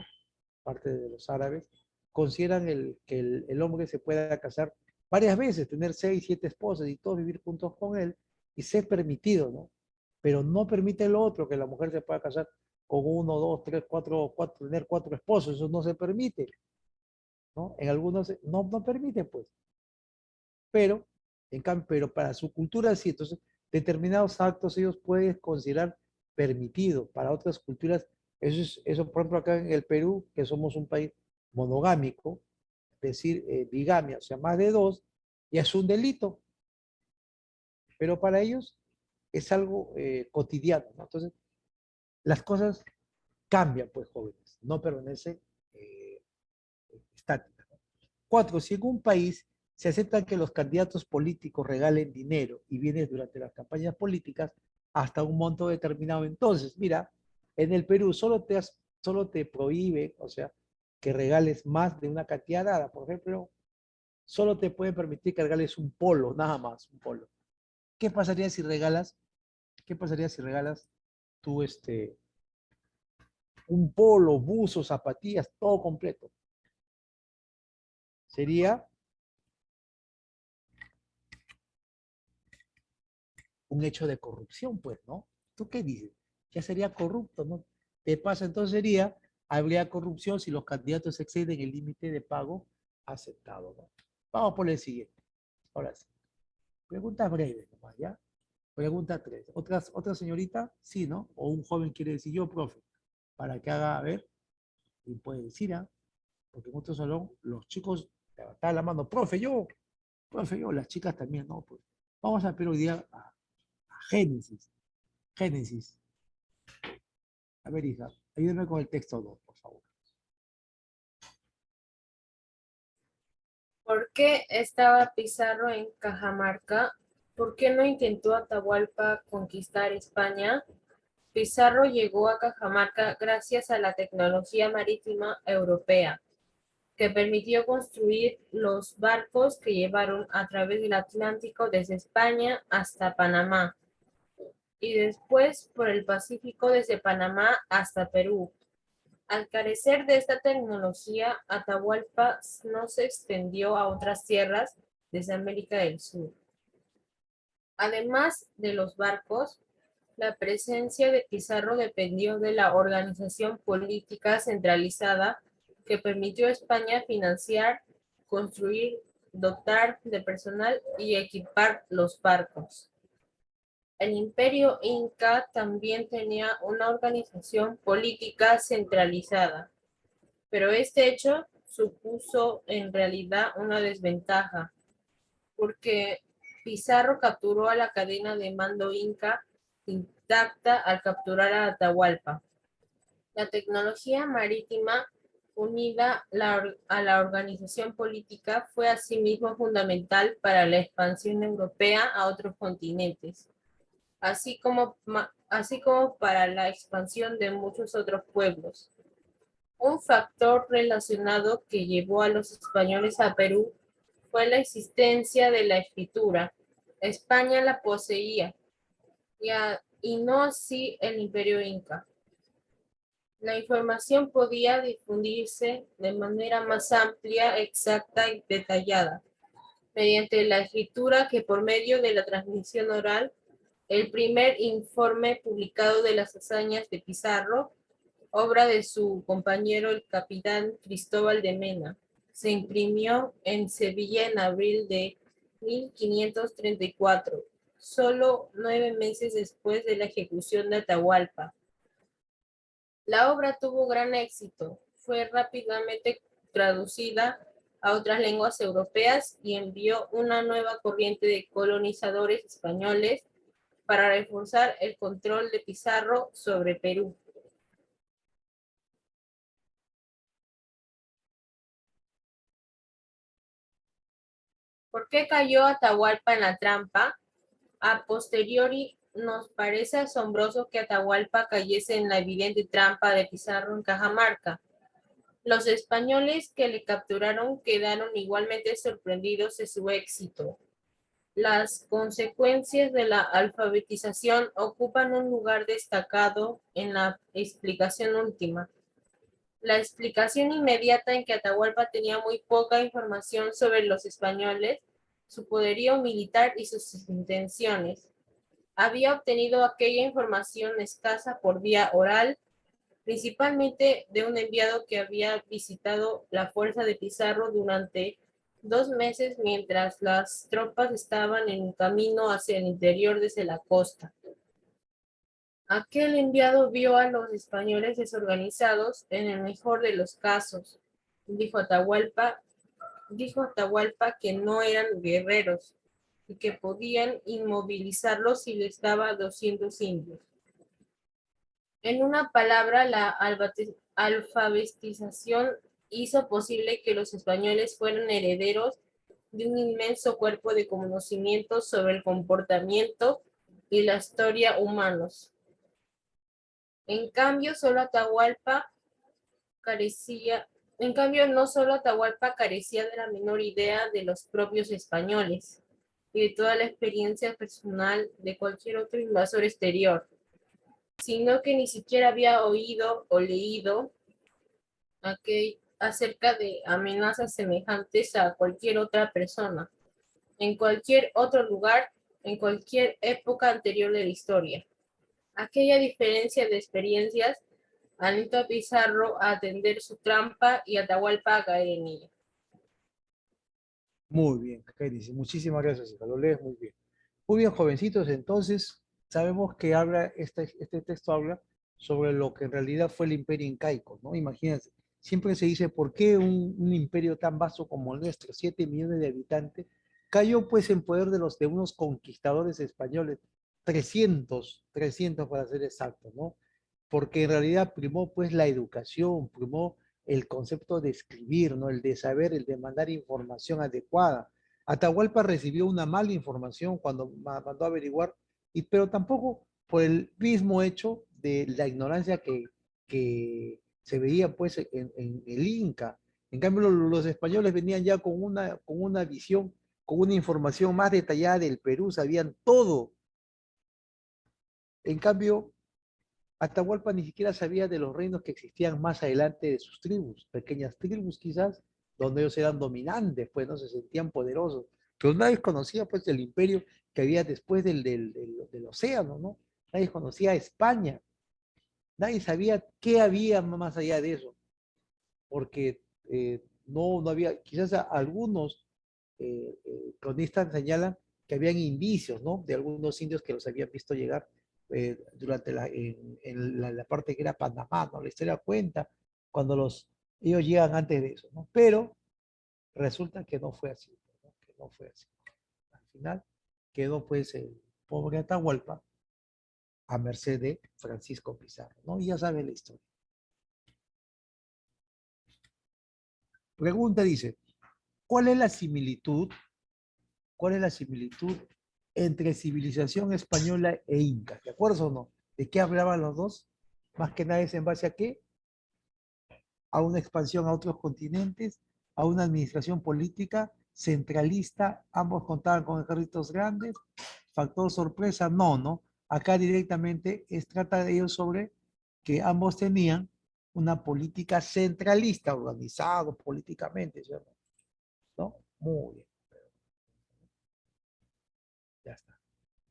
parte de los árabes, consideran que el hombre se pueda casar varias veces, tener 6, 7 esposas y todos vivir juntos con él y ser permitido, ¿no? Pero no permite lo otro, que la mujer se pueda casar con 1, 2, 3, 4, tener 4 esposos, eso no se permite, ¿no? En algunos no permite, pues, pero, en cambio, pero para su cultura sí, entonces determinados actos ellos pueden considerar permitidos, para otras culturas, eso por ejemplo acá en el Perú, que somos un país monogámico, es decir, bigamia, o sea, más de dos, ya es un delito. pero para ellos es algo cotidiano, ¿no? Entonces, las cosas cambian, pues, jóvenes, no permanecen eh, estáticas, ¿no? 4. Si en un país se acepta que los candidatos políticos regalen dinero y bienes durante las campañas políticas hasta un monto determinado, entonces, mira, en el Perú solo te prohíbe, o sea, que regales más de una cantidad dada. Por ejemplo, solo te pueden permitir que regales un polo, nada más, un polo. ¿Qué pasaría si regalas, qué pasaría si regalas tú un polo, buzos, zapatillas, todo completo? Sería un hecho de corrupción, pues, ¿no? ¿Tú qué dices? Ya sería corrupto, ¿no? ¿Te pasa? Entonces habría corrupción si los candidatos exceden el límite de pago aceptado, ¿no? Vamos por el siguiente. Ahora sí. Preguntas breves nomás, ¿ya? Pregunta 3. ¿Otra señorita? Sí, ¿no? O un joven quiere decir yo, profe, para que haga, a ver, y puede decir, ¿ah? Porque en otro salón los chicos levantaban la mano, profe, yo, las chicas también, ¿no? Pues vamos a ver hoy día a Génesis. Génesis. A ver, hija, ayúdame con el texto 2, por favor. ¿Por qué estaba Pizarro en Cajamarca? ¿Por qué no intentó Atahualpa conquistar España? Pizarro llegó a Cajamarca gracias a la tecnología marítima europea, que permitió construir los barcos que llevaron a través del Atlántico desde España hasta Panamá y después por el Pacífico desde Panamá hasta Perú. Al carecer de esta tecnología, Atahualpa no se extendió a otras tierras desde América del Sur. Además de los barcos, la presencia de Pizarro dependió de la organización política centralizada que permitió a España financiar, construir, dotar de personal y equipar los barcos. El Imperio Inca también tenía una organización política centralizada, pero este hecho supuso en realidad una desventaja, porque Pizarro capturó a la cadena de mando inca intacta al capturar a Atahualpa. La tecnología marítima unida a la organización política fue asimismo fundamental para la expansión europea a otros continentes, así como para la expansión de muchos otros pueblos. Un factor relacionado que llevó a los españoles a Perú fue la existencia de la escritura. España la poseía y no así el Imperio Inca. La información podía difundirse de manera más amplia, exacta y detallada, mediante la escritura que por medio de la transmisión oral, el primer informe publicado de las hazañas de Pizarro, obra de su compañero el capitán Cristóbal de Mena, se imprimió en Sevilla en abril de 1534, solo 9 meses después de la ejecución de Atahualpa. La obra tuvo gran éxito, fue rápidamente traducida a otras lenguas europeas y envió una nueva corriente de colonizadores españoles para reforzar el control de Pizarro sobre Perú. ¿Por qué cayó Atahualpa en la trampa? A posteriori, nos parece asombroso que Atahualpa cayese en la evidente trampa de Pizarro en Cajamarca. Los españoles que le capturaron quedaron igualmente sorprendidos de su éxito. Las consecuencias de la alfabetización ocupan un lugar destacado en la explicación última. La explicación inmediata en que Atahualpa tenía muy poca información sobre los españoles, su poderío militar y sus intenciones. Había obtenido aquella información escasa por vía oral, principalmente de un enviado que había visitado la fuerza de Pizarro durante 2 meses mientras las tropas estaban en camino hacia el interior desde la costa. Aquel enviado vio a los españoles desorganizados en el mejor de los casos. Dijo Atahualpa que no eran guerreros, y que podían inmovilizarlos si les daba 200 indios. En una palabra, la alfabetización hizo posible que los españoles fueran herederos de un inmenso cuerpo de conocimientos sobre el comportamiento y la historia humanos. En cambio, no solo Atahualpa carecía de la menor idea de los propios españoles y de toda la experiencia personal de cualquier otro invasor exterior, sino que ni siquiera había oído o leído acerca de amenazas semejantes a cualquier otra persona, en cualquier otro lugar, en cualquier época anterior de la historia. Aquella diferencia de experiencias alentó a Pizarro a atender su trampa y a Atahualpa a caer en ella. Muy bien, acá dice, muchísimas gracias, hija, lo lees muy bien. Muy bien, jovencitos, entonces sabemos que este texto habla sobre lo que en realidad fue el imperio incaico, ¿no? Imagínense, siempre se dice, ¿por qué un imperio tan vasto como el nuestro, 7 millones de habitantes, cayó pues en poder de unos conquistadores españoles, 300 para ser exactos, ¿no? Porque en realidad primó pues la educación, primó el concepto de escribir, ¿no? El de saber, el de mandar información adecuada. Atahualpa recibió una mala información cuando mandó a averiguar, pero tampoco por el mismo hecho de la ignorancia que se veía pues en el Inca. En cambio, los españoles venían ya con una visión, con una información más detallada del Perú, sabían todo. En cambio, Atahualpa ni siquiera sabía de los reinos que existían más adelante de sus tribus, pequeñas tribus quizás, donde ellos eran dominantes, pues no se sentían poderosos. Pero nadie conocía pues el imperio que había después del océano, ¿no? Nadie conocía a España, nadie sabía qué había más allá de eso, porque no había, quizás algunos cronistas señalan que habían indicios, ¿no? De algunos indios que los habían visto llegar durante la parte que era Panamá, ¿no? La historia cuenta cuando ellos llegan antes de eso, ¿no? Pero resulta que no fue así, ¿no? Que no fue así. Al final quedó pues el pobre Atahualpa a merced de Francisco Pizarro, ¿no? Y ya saben la historia. Pregunta dice, ¿cuál es la similitud? ¿Cuál es la similitud entre civilización española e inca? ¿De acuerdo o no? ¿De qué hablaban los dos? Más que nada es en base a qué? A una expansión a otros continentes, a una administración política centralista, ambos contaban con ejércitos grandes. Factor sorpresa, no, ¿no? Acá directamente trata de ellos sobre que ambos tenían una política centralista, organizado políticamente, ¿cierto? ¿No? Muy bien. Ya está.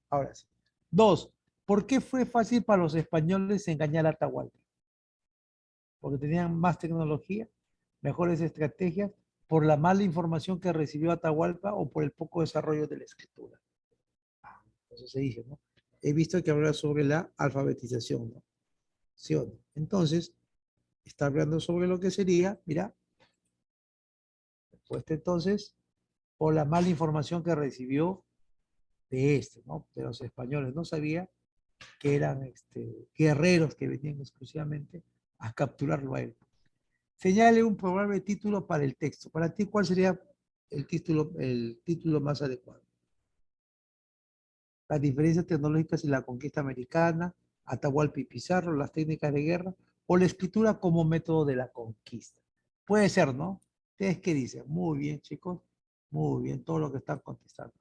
Ahora sí. 2. ¿Por qué fue fácil para los españoles engañar a Atahualpa? Porque tenían más tecnología, mejores estrategias, por la mala información que recibió Atahualpa o por el poco desarrollo de la escritura. Eso se dice, ¿no? He visto que habla sobre la alfabetización, ¿no? ¿Sí o no? Entonces, está hablando sobre lo que sería, mira, respuesta entonces, por la mala información que recibió ¿no? De los españoles. No sabía que eran guerreros que venían exclusivamente a capturarlo a él. Señale un probable título para el texto. Para ti, ¿cuál sería el título más adecuado? Las diferencias tecnológicas y la conquista americana, Atahualpa y Pizarro, las técnicas de guerra, o la escritura como método de la conquista. Puede ser, ¿no? ¿Ustedes qué dicen? Muy bien, chicos. Muy bien, todo lo que están contestando.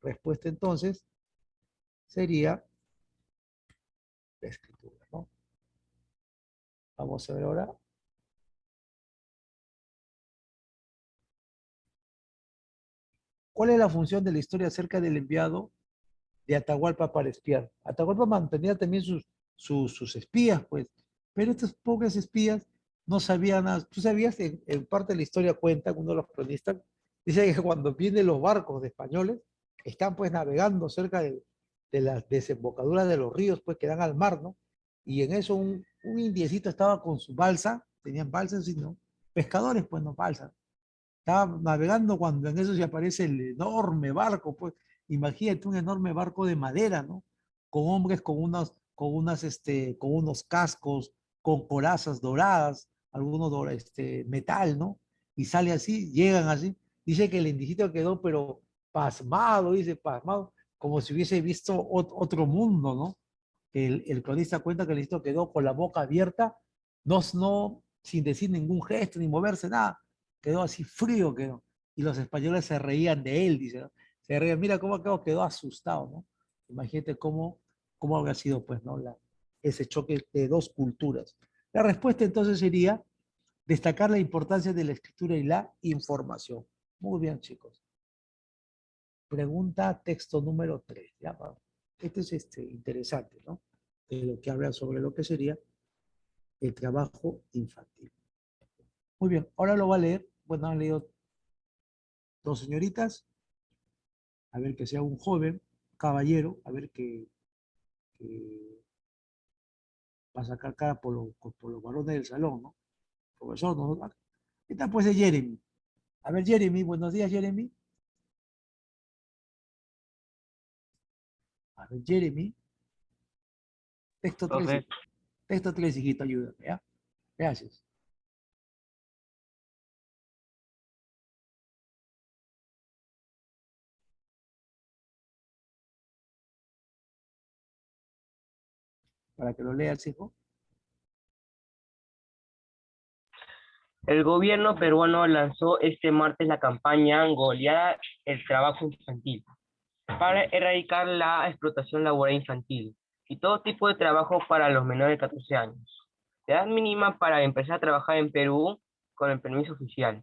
Respuesta entonces sería la escritura, ¿no? Vamos a ver ahora. ¿Cuál es la función de la historia acerca del enviado de Atahualpa para espiar? Atahualpa mantenía también sus espías, pues, pero estos pocos espías no sabían nada. Tú sabías, en parte de la historia cuenta, uno de los cronistas, dice que cuando vienen los barcos de españoles, están pues navegando cerca de las desembocaduras de los ríos, pues que dan al mar, ¿no? Y en eso un indiecito estaba con su balsa, tenían balsas, sino pescadores, pues no balsas. Estaba navegando cuando en eso se aparece el enorme barco, pues. Imagínate un enorme barco de madera, ¿no? Con hombres con unos cascos, con corazas doradas, algunos metal, ¿no? Y sale así, llegan así. Dice que el indígena quedó, pero pasmado, dice, pasmado, como si hubiese visto otro mundo, ¿no? El cronista cuenta que el indígena quedó con la boca abierta, no, sin decir ningún gesto, ni moverse, nada. Quedó así frío, quedó. Y los españoles se reían de él, dice, ¿no? Se reían, mira cómo quedó asustado, ¿no? Imagínate cómo habría sido, pues, ¿no? Ese choque de dos culturas. La respuesta entonces sería destacar la importancia de la escritura y la información. Muy bien, chicos. Pregunta texto número 3. ¿Ya? Este es interesante, ¿no? De lo que habla sobre lo que sería el trabajo infantil. Muy bien, ahora lo va a leer. Bueno, han leído dos señoritas. A ver que sea un joven, caballero, a ver que va a sacar cara por los varones del salón, ¿no? Profesor, ¿no? Esta pues es Jeremy. A ver, Jeremy, buenos días, Jeremy. A ver, Jeremy. Texto 3, Profe, texto 3, hijito, ayúdame, ¿ya? Gracias. Para que lo leas, hijo. el gobierno peruano lanzó este martes la campaña Goleada el trabajo infantil para erradicar la explotación laboral infantil y todo tipo de trabajo para los menores de 14 años. La edad mínima para empezar a trabajar en Perú con el permiso oficial.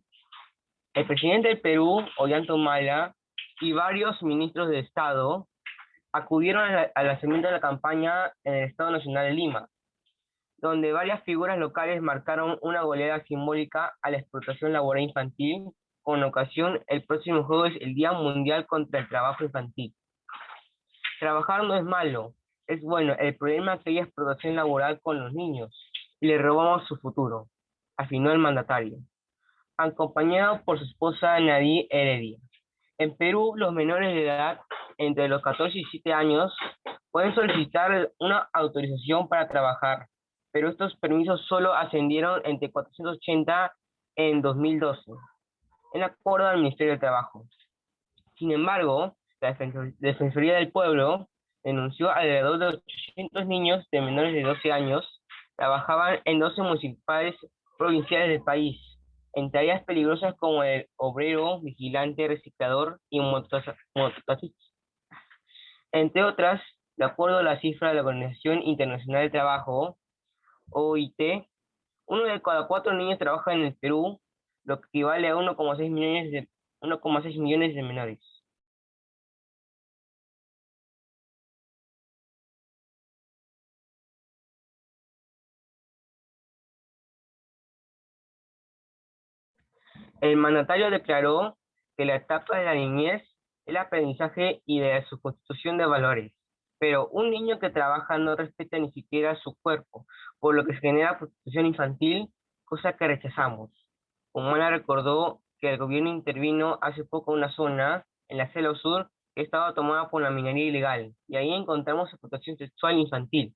El presidente del Perú, Ollanta Humala, y varios ministros de Estado acudieron al lanzamiento de la campaña en el Estado Nacional de Lima, donde varias figuras locales marcaron una goleada simbólica a la explotación laboral infantil, con ocasión el próximo jueves, el Día Mundial contra el Trabajo Infantil. Trabajar no es malo, es bueno. El problema es que hay explotación laboral con los niños y le robamos su futuro, afirmó el mandatario, acompañado por su esposa Nadie Heredia. En Perú, los menores de edad entre los 14 y 17 años pueden solicitar una autorización para trabajar, pero estos permisos solo ascendieron entre 480 en 2012, en acuerdo al Ministerio del Trabajo. Sin embargo, la Defensoría del Pueblo denunció alrededor de 800 niños de menores de 12 años trabajaban en 12 municipales provinciales del país, en tareas peligrosas como el obrero, vigilante, reciclador y mototaxista. Entre otras, de acuerdo a la cifra de la Organización Internacional del Trabajo, OIT, uno de cada 4 niños trabaja en el Perú, lo que equivale a 1,6 millones de menores. El mandatario declaró que la etapa de la niñez es el aprendizaje y de su constitución de valores, pero un niño que trabaja no respeta ni siquiera su cuerpo, por lo que se genera prostitución infantil, cosa que rechazamos. Humala recordó que el gobierno intervino hace poco en una zona, en la Selva Sur, que estaba tomada por la minería ilegal, y ahí encontramos explotación sexual infantil,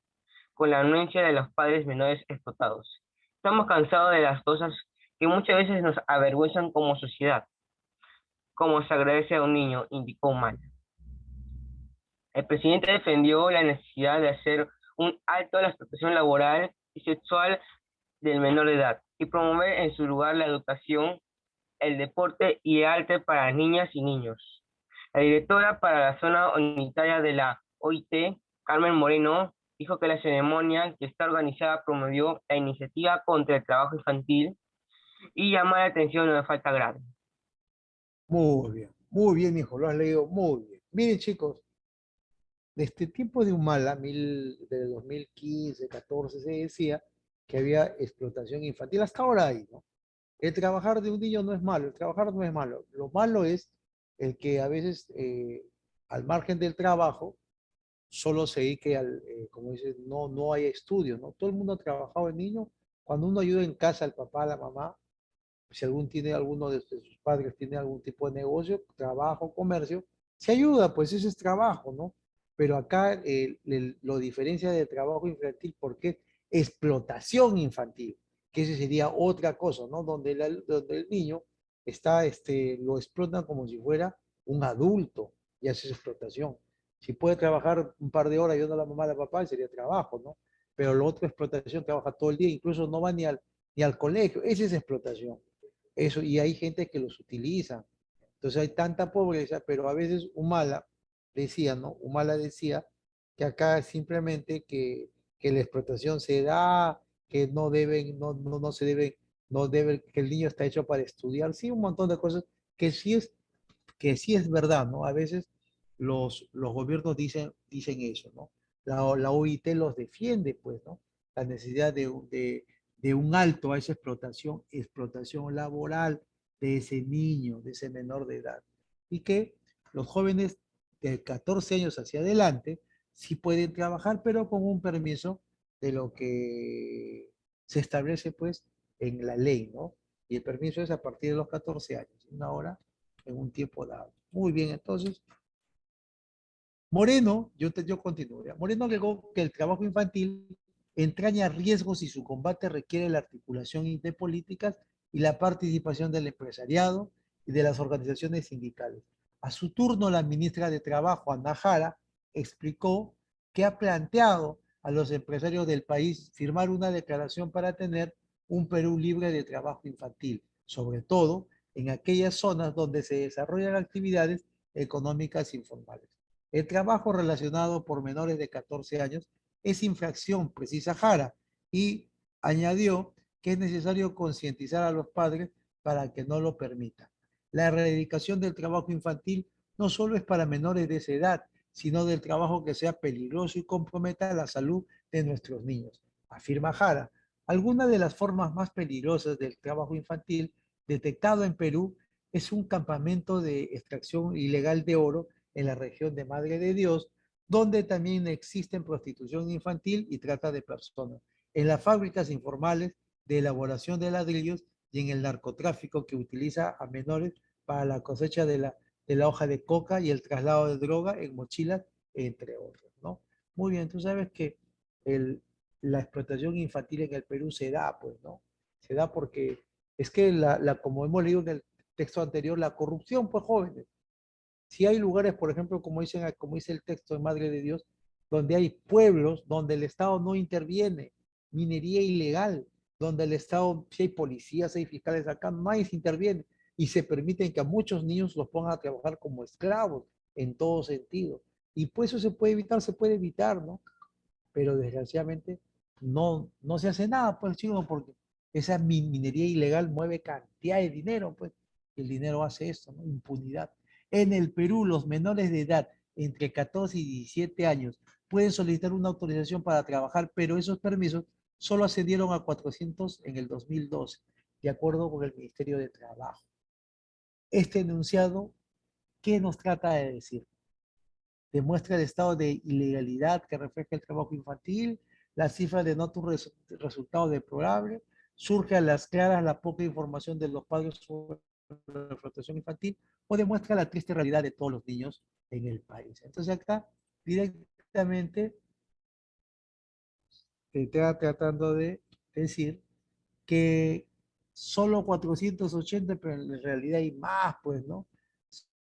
con la anuencia de los padres menores explotados. Estamos cansados de las cosas que muchas veces nos avergüenzan como sociedad, como se agradece a un niño, indicó Mal. El presidente defendió la necesidad de hacer un alto a la explotación laboral y sexual del menor de edad y promover en su lugar la educación, el deporte y el arte para niñas y niños. La directora para la zona unitaria de la OIT, Carmen Moreno, dijo que la ceremonia que está organizada promovió la iniciativa contra el trabajo infantil y llamó la atención de una falta grave. Muy bien, hijo, lo has leído muy bien. Miren, chicos, de este tiempo de Humala, de 2015, 14, se decía que había explotación infantil. Hasta ahora hay, ¿no? El trabajar de un niño no es malo, el trabajar no es malo. Lo malo es el que a veces, al margen del trabajo, solo se dedique como dices, no hay estudio, ¿no? Todo el mundo ha trabajado en niño. Cuando uno ayuda en casa al papá, a la mamá, si alguno de sus padres tiene algún tipo de negocio, trabajo, comercio, se ayuda, pues ese es trabajo, ¿no? Pero acá lo diferencia de trabajo infantil porque es explotación infantil, que ese sería otra cosa, ¿no? Donde el niño está, lo explotan como si fuera un adulto, y eso es explotación. Si puede trabajar un par de horas ayudando a la mamá y al papá, sería trabajo, ¿no? Pero lo otro es explotación, trabaja todo el día, incluso no va ni al colegio, esa es explotación. Eso, y hay gente que los utiliza. Entonces hay tanta pobreza, pero a veces Humala decía, ¿no? Humala decía que acá simplemente que la explotación se da, que no deben, no se deben, no debe, que el niño está hecho para estudiar, sí, un montón de cosas que sí es verdad, ¿no? A veces los gobiernos dicen eso, ¿no? La OIT los defiende, pues, ¿no? La necesidad de un alto a esa explotación laboral de ese niño, de ese menor de edad. Y que los jóvenes de 14 años hacia adelante sí pueden trabajar, pero con un permiso de lo que se establece, pues, en la ley, ¿no? Y el permiso es a partir de los 14 años, una hora en un tiempo dado. Muy bien, entonces, Moreno, yo continúo, ¿ya? Moreno alegó que el trabajo infantil entraña riesgos y su combate requiere la articulación de políticas y la participación del empresariado y de las organizaciones sindicales. A su turno, la ministra de Trabajo, Ana Jara, explicó que ha planteado a los empresarios del país firmar una declaración para tener un Perú libre de trabajo infantil, sobre todo en aquellas zonas donde se desarrollan actividades económicas informales. El trabajo relacionado por menores de 14 años es infracción, precisa Jara, y añadió que es necesario concientizar a los padres para que no lo permitan. La erradicación del trabajo infantil no solo es para menores de esa edad, sino del trabajo que sea peligroso y comprometa la salud de nuestros niños, afirma Jara. Algunas de las formas más peligrosas del trabajo infantil detectado en Perú es un campamento de extracción ilegal de oro en la región de Madre de Dios, donde también existen prostitución infantil y trata de personas, en las fábricas informales de elaboración de ladrillos y en el narcotráfico que utiliza a menores para la cosecha de la hoja de coca y el traslado de droga en mochilas, entre otros, ¿no? Muy bien, tú sabes que el, la explotación infantil en el Perú se da, pues, ¿no? Se da porque es que, como hemos leído en el texto anterior, la corrupción, pues, jóvenes. Si hay lugares, por ejemplo, como dice el texto de Madre de Dios, donde hay pueblos donde el Estado no interviene, minería ilegal, donde el Estado, si hay policías, hay fiscales acá, nadie se interviene y se permiten que a muchos niños los pongan a trabajar como esclavos en todo sentido. Y pues eso se puede evitar, ¿no? Pero desgraciadamente no se hace nada, pues, chico, porque esa minería ilegal mueve cantidad de dinero, pues, y el dinero hace esto, ¿no? Impunidad. En el Perú, los menores de edad entre 14 y 17 años pueden solicitar una autorización para trabajar, pero esos permisos solo ascendieron a 400 en el 2012, de acuerdo con el Ministerio de Trabajo. Este enunciado, ¿qué nos trata de decir? Demuestra el estado de ilegalidad que refleja el trabajo infantil, las cifras de resultados deplorables, surge a las claras la poca información de los padres sobre la explotación infantil o demuestra la triste realidad de todos los niños en el país. Entonces acá directamente te está tratando de decir que solo 480, pero en realidad hay más, pues, ¿no?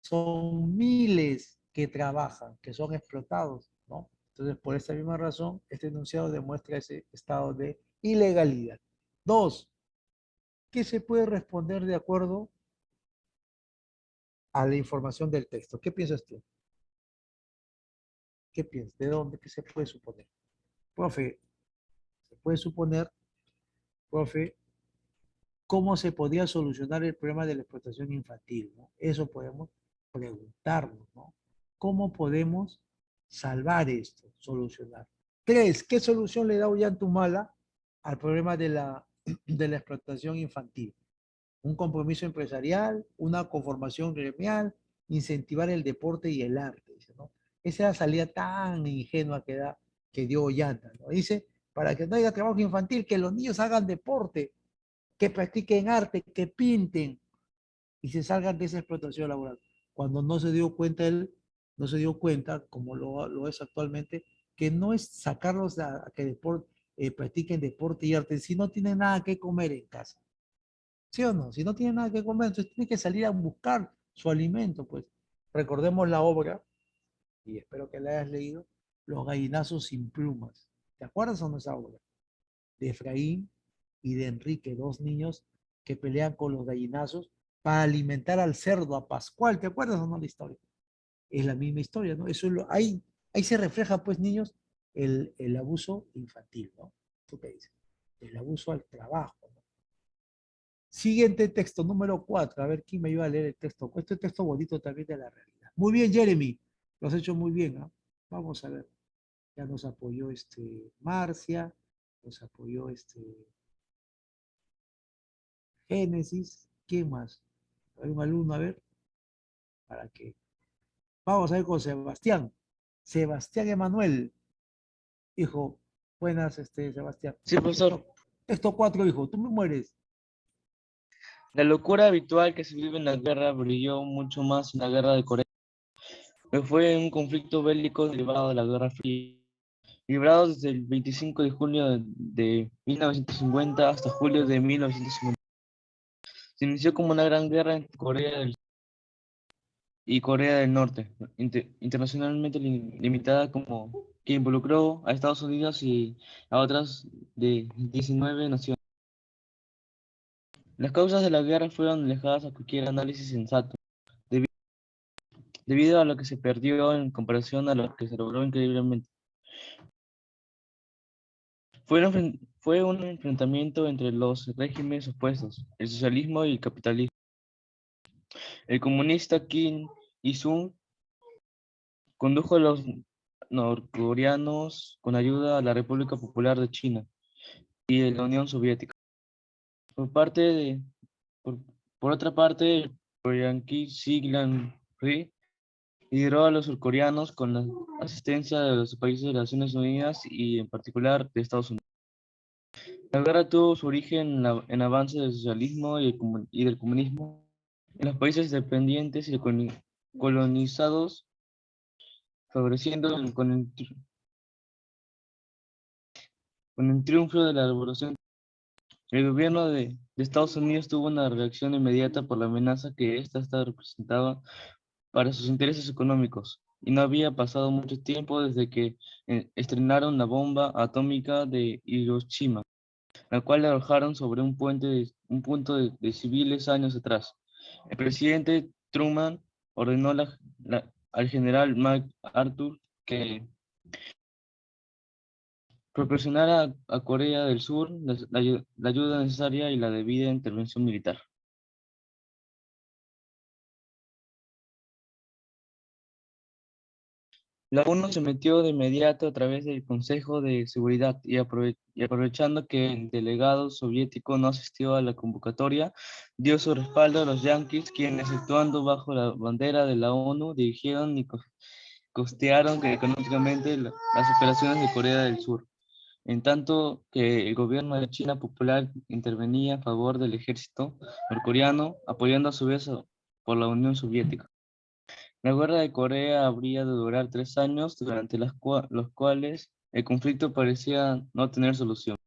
Son miles que trabajan, que son explotados, ¿no? Entonces, por esa misma razón, este enunciado demuestra ese estado de ilegalidad. Dos, ¿qué se puede responder de acuerdo a la información del texto? ¿Qué piensas tú? ¿Qué piensas? ¿De dónde? ¿Qué se puede suponer? Profe, se puede suponer, profe, cómo se podría solucionar el problema de la explotación infantil, ¿no? Eso podemos preguntarnos, ¿no? ¿Cómo podemos salvar esto, solucionar? Tres, ¿qué solución le da Ollantumala al problema de la explotación infantil? Un compromiso empresarial, una conformación gremial, incentivar el deporte y el arte, dice, ¿no? Esa es la salida tan ingenua que dio Ollanta, ¿no? Dice, para que no haya trabajo infantil, que los niños hagan deporte, que practiquen arte, que pinten y se salgan de esa explotación laboral. Cuando no se dio cuenta él, no se dio cuenta, como lo es actualmente, que no es sacarlos a que practiquen deporte y arte si no tienen nada que comer en casa. ¿Sí o no? Si no tienen nada que comer, entonces tienen que salir a buscar su alimento, pues. Recordemos la obra, y espero que la hayas leído, Los gallinazos sin plumas. ¿Te acuerdas o no esa obra? De Efraín y de Enrique, dos niños que pelean con los gallinazos para alimentar al cerdo, a Pascual. ¿Te acuerdas o no la historia? Es la misma historia, ¿no? Ahí se refleja, pues, niños, el abuso infantil, ¿no? ¿Tú qué dices? El abuso al trabajo, ¿no? Siguiente texto, número 4. A ver, ¿quién me ayuda a leer el texto? Este texto bonito también de la realidad. Muy bien, Jeremy. Lo has hecho muy bien, ¿no? Vamos a ver. Ya nos apoyó Marcia, nos apoyó Génesis. ¿Quién más? Hay un alumno, a ver, para que. Vamos a ver con Sebastián. Sebastián Emanuel. Hijo, buenas, Sebastián. Sí, profesor. Texto 4, hijo. Tú me mueres. La locura habitual que se vive en la guerra brilló mucho más en la guerra de Corea, que fue un conflicto bélico derivado de la Guerra Fría, librado desde el 25 de junio de 1950 hasta julio de 1950. Se inició como una gran guerra entre Corea del Sur y Corea del Norte, internacionalmente limitada como que involucró a Estados Unidos y a otras de 19 naciones. Las causas de la guerra fueron alejadas a cualquier análisis sensato, debido a lo que se perdió en comparación a lo que se logró increíblemente. Fue un enfrentamiento entre los regímenes opuestos, el socialismo y el capitalismo. El comunista Kim Il-sung condujo a los norcoreanos con ayuda a la República Popular de China y de la Unión Soviética. Por parte de, por, por otra parte, el Korean-Ki Siglan-ri lideró a los surcoreanos con la asistencia de los países de las Naciones Unidas y en particular de Estados Unidos. La guerra tuvo su origen en avances del socialismo y del comunismo en los países dependientes y colonizados, favoreciendo con el triunfo de la revolución. El gobierno de Estados Unidos tuvo una reacción inmediata por la amenaza que esta representaba para sus intereses económicos, y no había pasado mucho tiempo desde que estrenaron la bomba atómica de Hiroshima, la cual arrojaron sobre un punto de civiles años atrás. El presidente Truman ordenó al general MacArthur que proporcionara a Corea del Sur la ayuda necesaria y la debida intervención militar. La ONU se metió de inmediato a través del Consejo de Seguridad y aprovechando que el delegado soviético no asistió a la convocatoria, dio su respaldo a los yanquis, quienes actuando bajo la bandera de la ONU dirigieron y costearon económicamente las operaciones de Corea del Sur, en tanto que el gobierno de China Popular intervenía a favor del ejército norcoreano, apoyando a su vez por la Unión Soviética. La guerra de Corea habría de durar 3 años, durante los cuales el conflicto parecía no tener solución.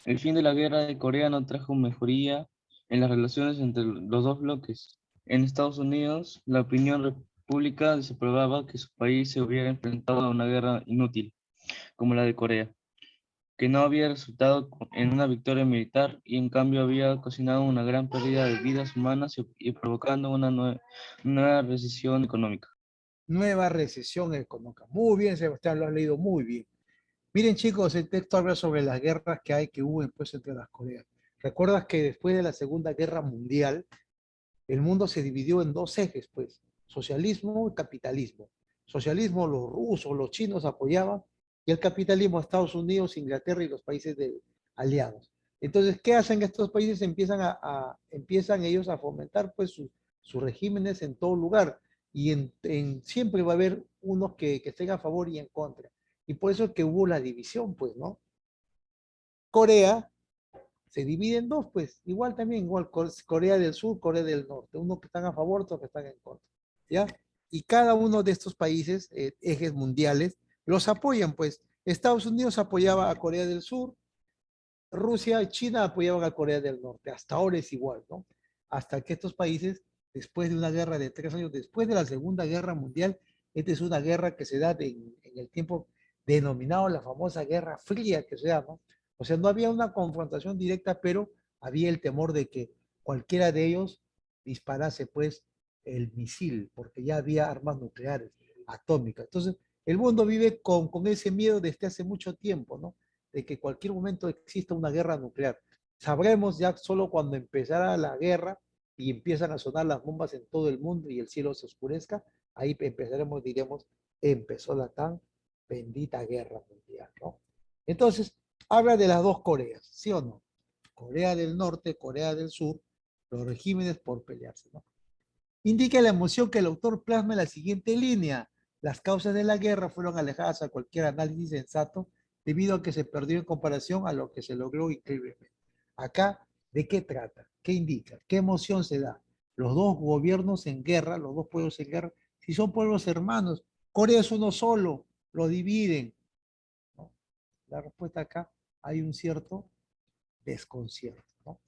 El fin de la guerra de Corea no trajo mejoría en las relaciones entre los dos bloques. En Estados Unidos, la opinión pública desaprobaba que su país se hubiera enfrentado a una guerra inútil, como la de Corea, que no había resultado en una victoria militar y en cambio había ocasionado una gran pérdida de vidas humanas y provocando una nueva recesión económica. Nueva recesión económica. Muy bien, Sebastián, lo has leído muy bien. Miren, chicos, el texto habla sobre las guerras que hubo después entre las Coreas. ¿Recuerdas que después de la Segunda Guerra Mundial, el mundo se dividió en dos ejes, pues, socialismo y capitalismo? Socialismo, los rusos, los chinos apoyaban, y el capitalismo, Estados Unidos, Inglaterra y los países aliados. Entonces, ¿qué hacen estos países? Empiezan ellos a fomentar, pues, sus regímenes en todo lugar, y siempre va a haber unos que estén a favor y en contra. Y por eso es que hubo la división, pues, ¿no? Corea Se divide en dos, pues, igual también, igual Corea del Sur, Corea del Norte, unos que están a favor, otros que están en contra, ¿ya? Y cada uno de estos países, ejes mundiales, los apoyan, pues. Estados Unidos apoyaba a Corea del Sur, Rusia y China apoyaban a Corea del Norte. Hasta ahora es igual, ¿no? Hasta que estos países, después de una guerra de 3 años, después de la Segunda Guerra Mundial, esta es una guerra que se da en el tiempo denominado la famosa Guerra Fría, que se llama. O sea, no había una confrontación directa, pero había el temor de que cualquiera de ellos disparase, pues, el misil, porque ya había armas nucleares, atómicas. Entonces, el mundo vive con ese miedo desde hace mucho tiempo, ¿no? De que cualquier momento exista una guerra nuclear. Sabremos ya solo cuando empezara la guerra y empiezan a sonar las bombas en todo el mundo y el cielo se oscurezca, ahí empezaremos, diremos, empezó la tan bendita guerra mundial, ¿no? Entonces, habla de las dos Coreas, ¿sí o no? Corea del Norte, Corea del Sur, los regímenes por pelearse, ¿no? Indica la emoción que el autor plasma en la siguiente línea. Las causas de la guerra fueron alejadas a cualquier análisis sensato debido a que se perdió en comparación a lo que se logró increíblemente. Acá, ¿de qué trata? ¿Qué indica? ¿Qué emoción se da? Los dos gobiernos en guerra, los dos pueblos en guerra, si son pueblos hermanos, Corea es uno solo, lo dividen, ¿no? La respuesta acá, hay un cierto desconcierto, ¿no?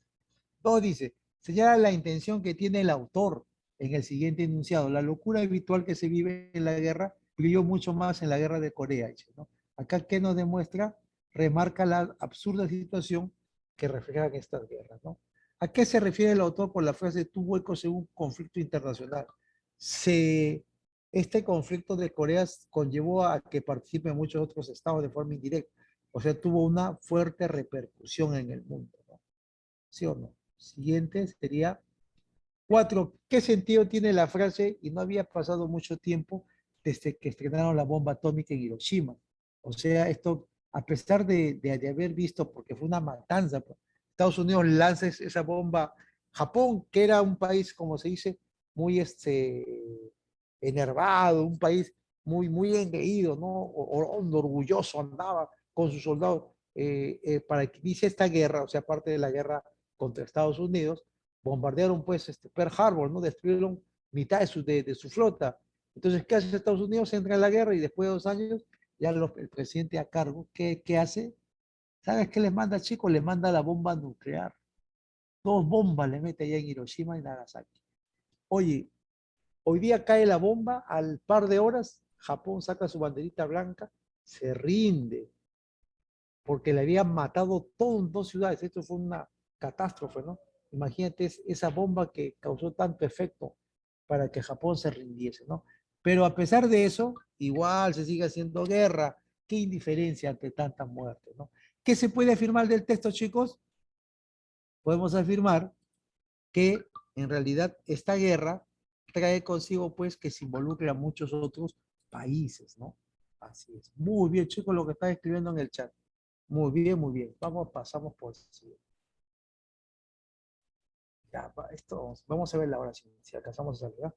Dos dice, señala la intención que tiene el autor en el siguiente enunciado. La locura habitual que se vive en la guerra brilló mucho más en la guerra de Corea, dice, ¿no? Acá, ¿qué nos demuestra? Remarca la absurda situación que reflejan estas guerras, ¿no? ¿A qué se refiere el autor por la frase tuvo eco según un conflicto internacional? Este conflicto de Corea conllevó a que participen muchos otros estados de forma indirecta. O sea, tuvo una fuerte repercusión en el mundo, ¿no? ¿Sí o no? Siguiente sería 4. ¿Qué sentido tiene la frase? Y no había pasado mucho tiempo desde que estrenaron la bomba atómica en Hiroshima. O sea, esto, a pesar de haber visto, porque fue una matanza, pues, Estados Unidos lanza esa bomba. Japón, que era un país, como se dice, muy enervado, un país muy engreído, ¿no? Orgulloso andaba con sus soldados para que inicie esta guerra, o sea, parte de la guerra contra Estados Unidos, bombardearon pues Pearl Harbor, ¿no? Destruyeron mitad de su flota. Entonces, ¿qué hace Estados Unidos? Entra en la guerra y después de 2 años, ya el presidente a cargo, ¿qué hace? ¿Sabes qué les manda, chicos? Les manda la bomba nuclear. 2 bombas le mete allá en Hiroshima y Nagasaki. Oye, hoy día cae la bomba, al par de horas, Japón saca su banderita blanca, se rinde, porque le habían matado todo en 2 ciudades. Esto fue una catástrofe, ¿no? Imagínate esa bomba que causó tanto efecto para que Japón se rindiese, ¿no? Pero a pesar de eso, igual se sigue haciendo guerra. Qué indiferencia ante tantas muertes, ¿no? ¿Qué se puede afirmar del texto, chicos? Podemos afirmar que en realidad esta guerra trae consigo, pues, que se involucre a muchos otros países, ¿no? Así es. Muy bien, chicos, lo que están escribiendo en el chat. Muy bien, muy bien. Pasamos por sí. Ya, esto, vamos a ver la hora si alcanzamos a salir.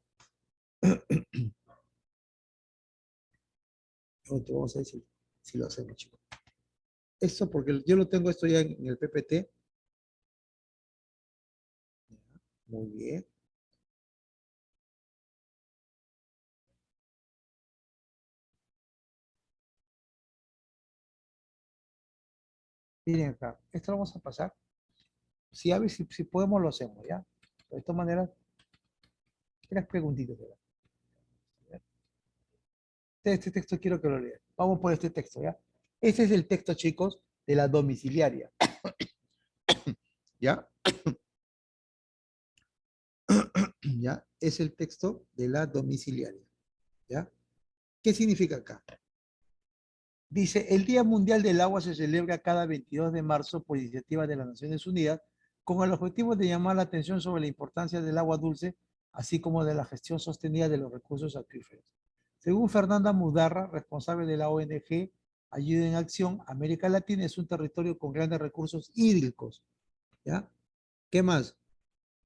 Vamos a ver si lo hacemos, chicos. Esto porque yo lo tengo esto ya en el PPT. Muy bien. Miren acá, esto lo vamos a pasar. Si a ver si podemos lo hacemos, ¿ya? De esta manera, tres preguntitas, ¿verdad? Este texto quiero que lo lean. Vamos por este texto, ¿ya? Este es el texto, chicos, de la domiciliaria. ¿Ya? ¿Ya? Es el texto de la domiciliaria. ¿Ya? ¿Qué significa acá? Dice, el Día Mundial del Agua se celebra cada 22 de marzo por iniciativa de las Naciones Unidas con el objetivo de llamar la atención sobre la importancia del agua dulce, así como de la gestión sostenida de los recursos acuíferos. Según Fernanda Mudarra, responsable de la ONG Ayuda en Acción, América Latina es un territorio con grandes recursos hídricos. ¿Ya? ¿Qué más?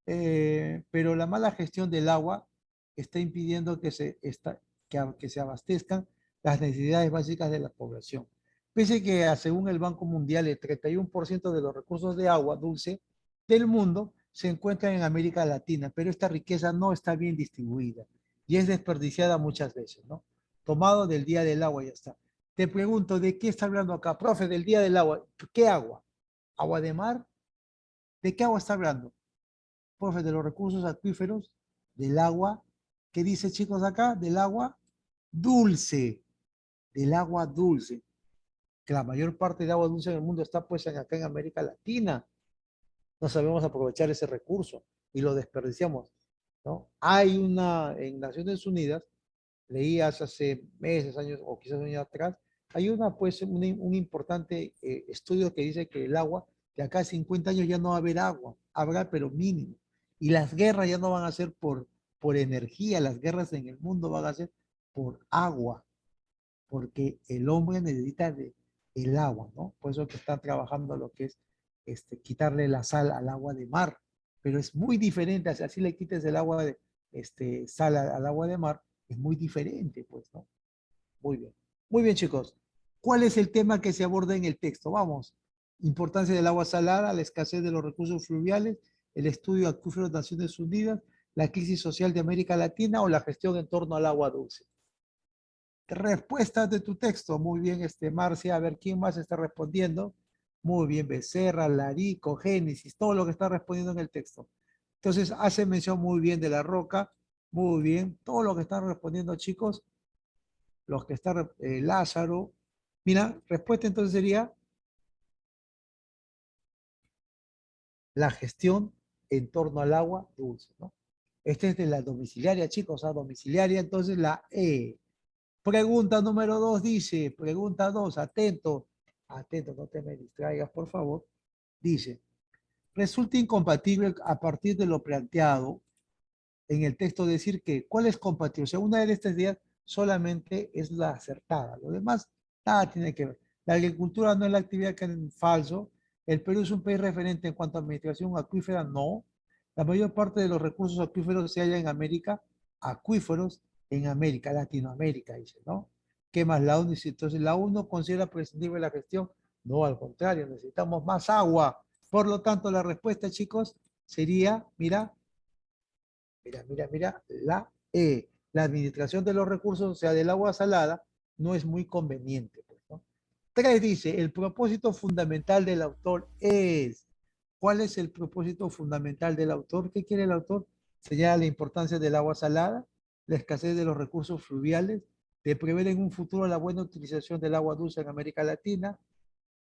Pero la mala gestión del agua está impidiendo que se abastezcan las necesidades básicas de la población. Pese que, según el Banco Mundial, el 31% de los recursos de agua dulce del mundo se encuentran en América Latina, pero esta riqueza no está bien distribuida y es desperdiciada muchas veces, ¿no? Tomado del Día del Agua, ya está. Te pregunto, ¿de qué está hablando acá? Profe, del Día del Agua. ¿Qué agua? ¿Agua de mar? ¿De qué agua está hablando? Profe, de los recursos acuíferos, del agua. ¿Qué dice, chicos, acá? Del agua dulce, del agua dulce. Que la mayor parte de agua dulce en el mundo está pues acá en América Latina. No sabemos aprovechar ese recurso y lo desperdiciamos, ¿no? Hay una, en Naciones Unidas, leí hace meses, años o quizás años atrás, hay una, pues, un importante estudio que dice que el agua, de acá a 50 años ya no va a haber agua, habrá pero mínimo. Y las guerras ya no van a ser por energía, las guerras en el mundo van a ser por agua, porque el hombre necesita el agua, ¿no? Por eso que están trabajando lo que es quitarle la sal al agua de mar, pero es muy diferente, así le quites el agua de sal al agua de mar, es muy diferente, pues, ¿no? Muy bien, chicos. ¿Cuál es el tema que se aborda en el texto? Vamos. Importancia del agua salada, la escasez de los recursos fluviales, el estudio acuífero de Naciones Unidas, la crisis social de América Latina o la gestión en torno al agua dulce. Respuestas de tu texto. Muy bien, Marcia. A ver, ¿quién más está respondiendo? Muy bien, Becerra, Larico, Génesis, todo lo que está respondiendo en el texto. Entonces, hace mención muy bien de la roca. Muy bien. Todo lo que están respondiendo, chicos. Los que están, Lázaro. Mira, respuesta entonces sería la gestión en torno al agua dulce, ¿no? Este es de la domiciliaria, chicos, domiciliaria, entonces la E. Pregunta número 2 dice, pregunta 2, atento, atento, no te me distraigas, por favor. Dice, resulta incompatible a partir de lo planteado en el texto decir que, ¿cuál es compatible? O sea, una de estas ideas solamente es la acertada, lo demás nada tiene que ver. La agricultura no es la actividad que es falso. El Perú es un país referente en cuanto a administración acuífera, no. La mayor parte de los recursos acuíferos se hallan en América, acuíferos en América, Latinoamérica, dice, ¿no? ¿Qué más? La ONU dice, entonces la ONU considera prescindible la gestión. No, al contrario, necesitamos más agua. Por lo tanto, la respuesta, chicos, sería, mira, la E. La administración de los recursos, o sea, del agua salada, no es muy conveniente. Pues, ¿no? 3 dice, el propósito fundamental del autor es. ¿Cuál es el propósito fundamental del autor? ¿Qué quiere el autor? Señala la importancia del agua salada, la escasez de los recursos fluviales, de prever en un futuro la buena utilización del agua dulce en América Latina,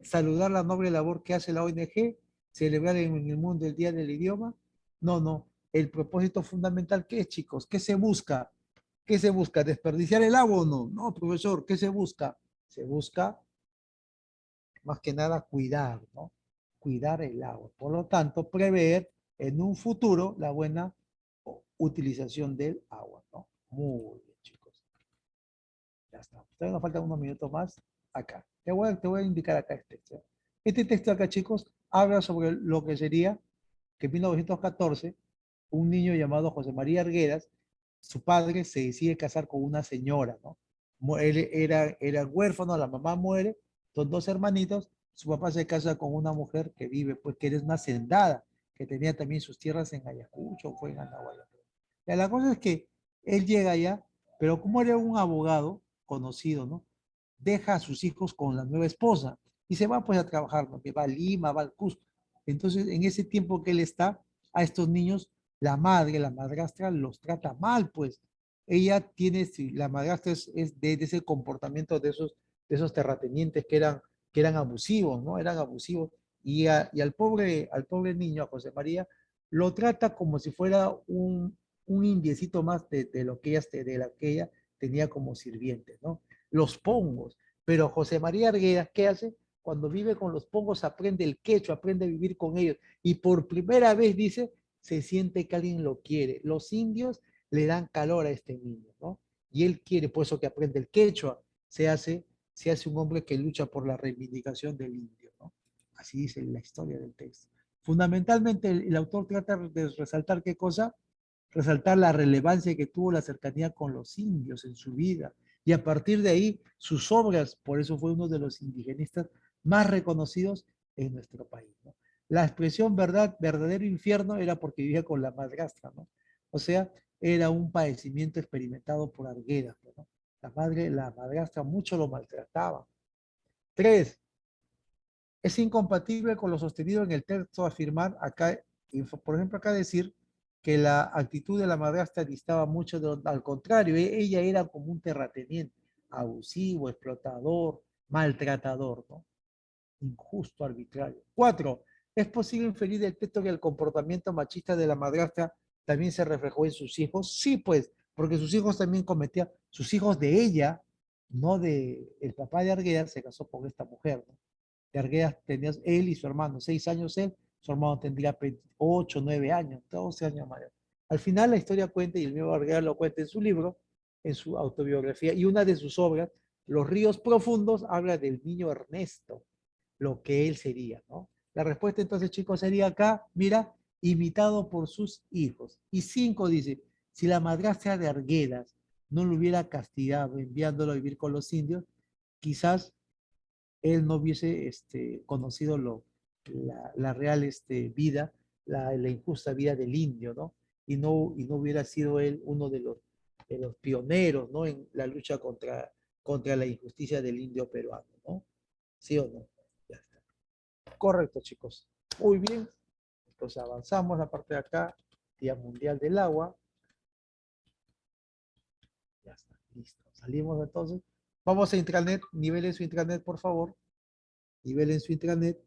saludar la noble labor que hace la ONG, celebrar en el mundo el Día del Idioma. No, no. El propósito fundamental, ¿qué es, chicos? ¿Qué se busca? ¿Qué se busca? ¿Desperdiciar el agua o no? No, profesor, ¿qué se busca? Se busca, más que nada, cuidar, ¿no? Cuidar el agua. Por lo tanto, prever en un futuro la buena utilización del agua, ¿no? Muy bien, chicos. Ya está. Todavía nos faltan unos minutos más acá. Te voy a indicar acá este texto. Este texto acá, chicos, habla sobre lo que sería que en 1914 un niño llamado José María Arguedas, su padre se decide casar con una señora, ¿no? Él era huérfano, la mamá muere, son 2 hermanitos, su papá se casa con una mujer que vive, pues que era una hacendada, que tenía también sus tierras en Ayacucho, fue en Anahuayana. La cosa es que él llega allá, pero como era un abogado conocido, ¿no? Deja a sus hijos con la nueva esposa y se va pues a trabajar, ¿no? Que va a Lima, va al Cusco. Entonces, en ese tiempo que él está, a estos niños, la madre, la madrastra, los trata mal, pues. Ella tiene, la madrastra es de ese comportamiento de esos terratenientes que eran abusivos, ¿no? Eran abusivos. Y al pobre niño, a José María, lo trata como si fuera un indiecito más de lo que ella tenía como sirviente, ¿no? Los pongos. Pero José María Arguedas, ¿qué hace? Cuando vive con los pongos aprende el quechua, aprende a vivir con ellos. Y por primera vez, dice, se siente que alguien lo quiere. Los indios le dan calor a este niño, ¿no? Y él quiere, por eso que aprende el quechua, se hace un hombre que lucha por la reivindicación del indio, ¿no? Así dice la historia del texto. Fundamentalmente, el autor trata de resaltar qué cosa, resaltar la relevancia que tuvo la cercanía con los indios en su vida, Y a partir de ahí, sus obras, por eso fue uno de los indigenistas más reconocidos en nuestro país, ¿no? La expresión verdad, verdadero infierno era porque vivía con la madrastra, ¿no? O sea, era un padecimiento experimentado por Arguedas, ¿no? La madrastra mucho lo maltrataba. 3. Es incompatible con lo sostenido en el texto afirmar acá, por ejemplo, acá decir que la actitud de la madrastra distaba mucho al contrario, ella era como un terrateniente, abusivo, explotador, maltratador, ¿no? Injusto, arbitrario. 4. ¿Es posible inferir del texto que el comportamiento machista de la madrastra también se reflejó en sus hijos? Sí, pues, porque sus hijos también cometían, sus hijos de ella, no de el papá de Arguedas, se casó con esta mujer, ¿no? De Arguedas tenía él y su hermano, 6 años él, su hermano tendría 8, 9 años, 12 años mayor. Al final la historia cuenta, y el mismo Arguedas lo cuenta en su libro, en su autobiografía, y una de sus obras, Los ríos profundos, habla del niño Ernesto, lo que él sería, ¿no? La respuesta entonces, chicos, sería acá, mira, imitado por sus hijos. Y 5 dice, si la madrastra de Arguedas no lo hubiera castigado enviándolo a vivir con los indios, quizás él no hubiese conocido la real vida, la injusta vida del indio, ¿no? Y no hubiera sido él uno de los pioneros, ¿no? En la lucha contra la injusticia del indio peruano, ¿no? ¿Sí o no? Ya está. Correcto, chicos. Muy bien. Entonces avanzamos la parte de acá, Día Mundial del Agua. Ya está, listo. Salimos entonces. Vamos a intranet, nivelen su intranet, por favor. Nivelen su intranet.